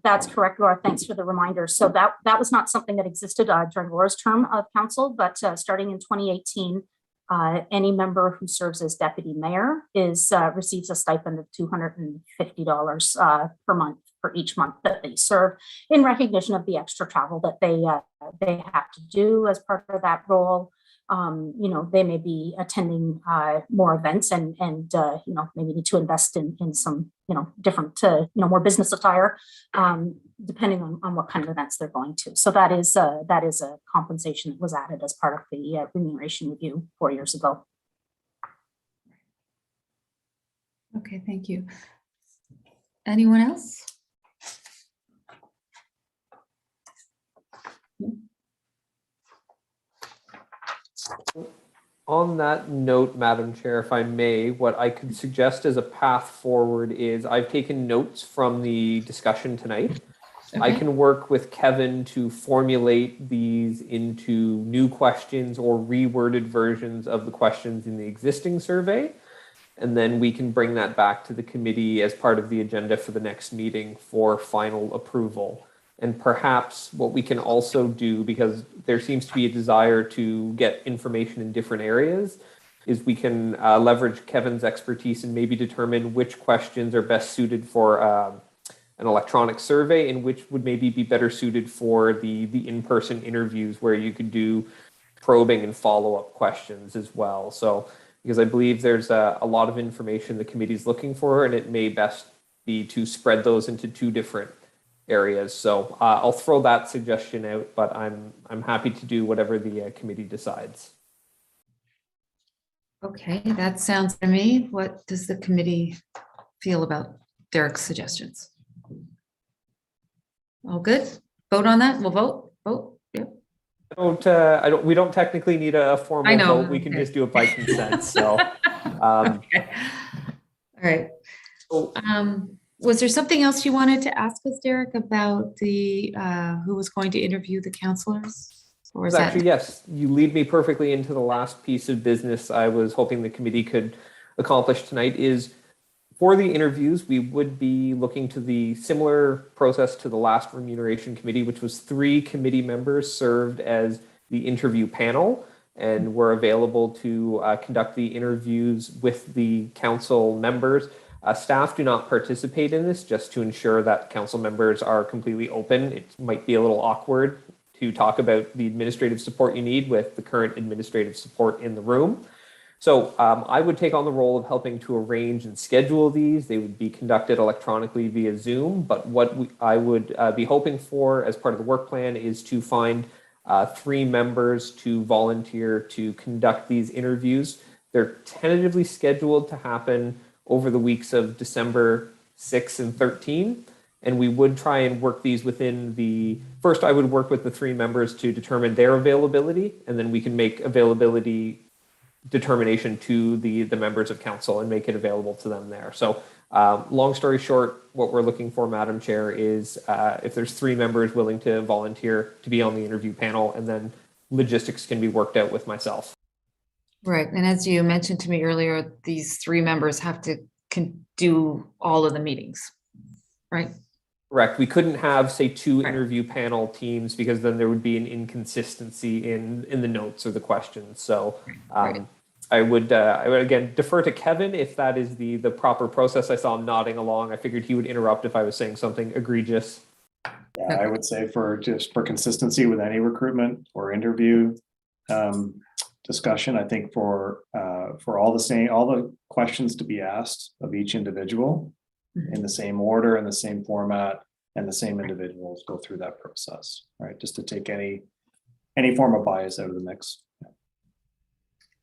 that's correct, Laura. Thanks for the reminder. So that was not something that existed during Laura's term of council, but starting in 2018, any member who serves as deputy mayor receives a stipend of $250 per month for each month that they serve, in recognition of the extra travel that they have to do as part of that role. They may be attending more events and maybe need to invest in some, different, more business attire, depending on what kind of events they're going to. So that is a compensation that was added as part of the remuneration review 4 years ago.
Okay, thank you. Anyone else?
On that note, Madam Chair, if I may, what I could suggest as a path forward is I've taken notes from the discussion tonight. I
Okay.
can work with Kevin to formulate these into new questions or reworded versions of the questions in the existing survey. And then we can bring that back to the committee as part of the agenda for the next meeting for final approval. And perhaps what we can also do, because there seems to be a desire to get information in different areas, is we can leverage Kevin's expertise and maybe determine which questions are best suited for an electronic survey and which would maybe be better suited for the in-person interviews where you could do probing and follow-up questions as well. So, because I believe there's a lot of information the committee's looking for, and it may best be to spread those into two different areas. So I'll throw that suggestion out, but I'm happy to do whatever the committee decides.
Okay, that sounds to me. What does the committee feel about Derek's suggestions? All good? Vote on that? We'll vote? Vote? Yep.
We don't technically need a formal
I know,
vote. We can
okay.
just do it by consent. So,
Okay. All right.
so
Was there something else you wanted to ask us, Derek, about the who was going to interview the counselors? Or is that
actually, yes, you lead me perfectly into the last piece of business I was hoping the committee could accomplish tonight is for the interviews, we would be looking to the similar process to the last remuneration committee, which was 3 committee members served as the interview panel and were available to conduct the interviews with the council members. Staff do not participate in this just to ensure that council members are completely open. It might be a little awkward to talk about the administrative support you need with the current administrative support in the room. So I would take on the role of helping to arrange and schedule these. They would be conducted electronically via Zoom, but what I would be hoping for as part of the work plan is to find 3 members to volunteer to conduct these interviews. They're tentatively scheduled to happen over the weeks of December 6 and 13. And we would try and work these within first I would work with the 3 members to determine their availability, and then we can make availability determination to the members of council and make it available to them there. So long story short, what we're looking for, Madam Chair, is if there's 3 members willing to volunteer to be on the interview panel, and then logistics can be worked out with myself.
right? And as you mentioned to me earlier, these 3 members have to do all of the meetings, right?
Correct. We couldn't have, say, two
Right.
interview panel teams because then there would be an inconsistency in the notes or the questions. So
Right.
I would again defer to Kevin if that is the proper process. I saw him nodding along. I figured he would interrupt if I was saying something egregious.
Yeah, I would say for consistency with any recruitment or interview discussion, I think for all the questions to be asked of each individual in the same order, in the same format, and the same individuals go through that process, right? Just to take any form of bias out of the mix.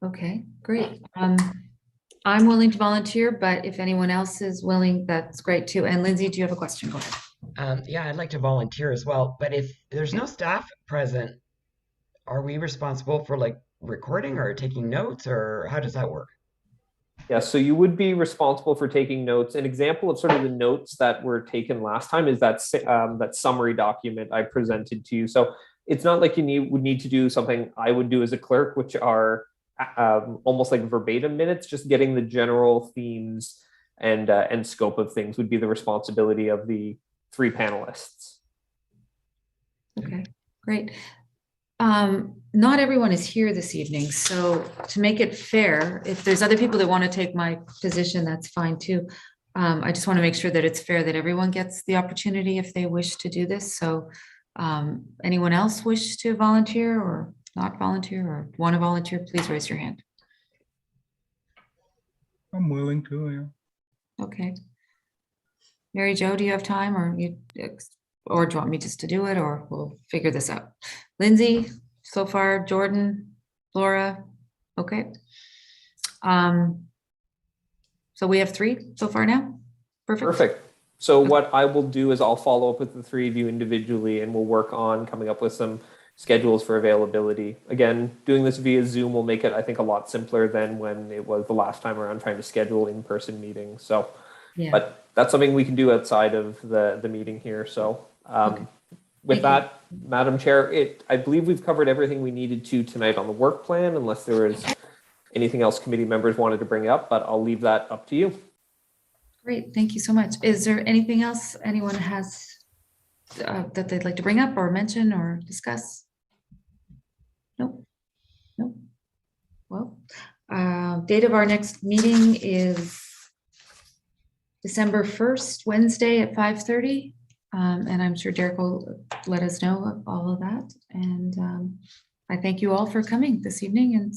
Okay, great. I'm willing to volunteer, but if anyone else is willing, that's great too. And Lindsay, do you have a question? Go ahead.
Yeah, I'd like to volunteer as well, but if there's no staff present, are we responsible for like recording or taking notes, or how does that work?
Yeah, so you would be responsible for taking notes. An example of sort of the notes that were taken last time is that summary document I presented to you. So it's not like you would need to do something I would do as a clerk, which are almost like verbatim minutes. Just getting the general themes and scope of things would be the responsibility of the 3 panelists.
Okay, great. Not everyone is here this evening, so to make it fair, if there's other people that want to take my position, that's fine too. I just want to make sure that it's fair that everyone gets the opportunity if they wish to do this. So anyone else wish to volunteer or not volunteer or want to volunteer, please raise your hand.
I'm willing to, yeah.
Okay. Mary Jo, do you have time or do you want me just to do it, or we'll figure this out? Lindsay, so far, Jordan, Laura, okay. So we have 3 so far now?
Perfect. So what I will do is I'll follow up with the 3 of you individually and we'll work on coming up with some schedules for availability. Again, doing this via Zoom will make it, I think, a lot simpler than when it was the last time around trying to schedule in-person meetings. So,
Yeah.
but that's something we can do outside of the meeting here. So with that, Madam Chair, I believe we've covered everything we needed to tonight on the work plan, unless there was anything else committee members wanted to bring up, but I'll leave that up to you.
Great, thank you so much. Is there anything else anyone has that they'd like to bring up or mention or discuss? Nope. Nope. Well, date of our next meeting is December 1st, Wednesday at 5:30. And I'm sure Derek will let us know of all of that. And I thank you all for coming this evening and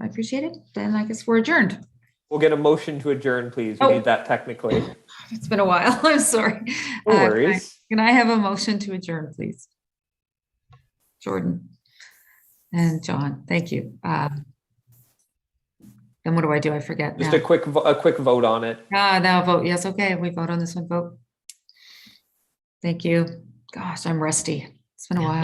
I appreciate it. Then I guess we're adjourned.
We'll get a motion to adjourn, please. We need that technically.
It's been a while. I'm sorry.
No worries.
Can I have a motion to adjourn, please? Jordan and John, thank you. Then what do? I forget
Just
now.
a quick vote on it.
Now vote. Yes, okay. We vote on this one. Vote. Thank you. Gosh, I'm rusty. It's been a while.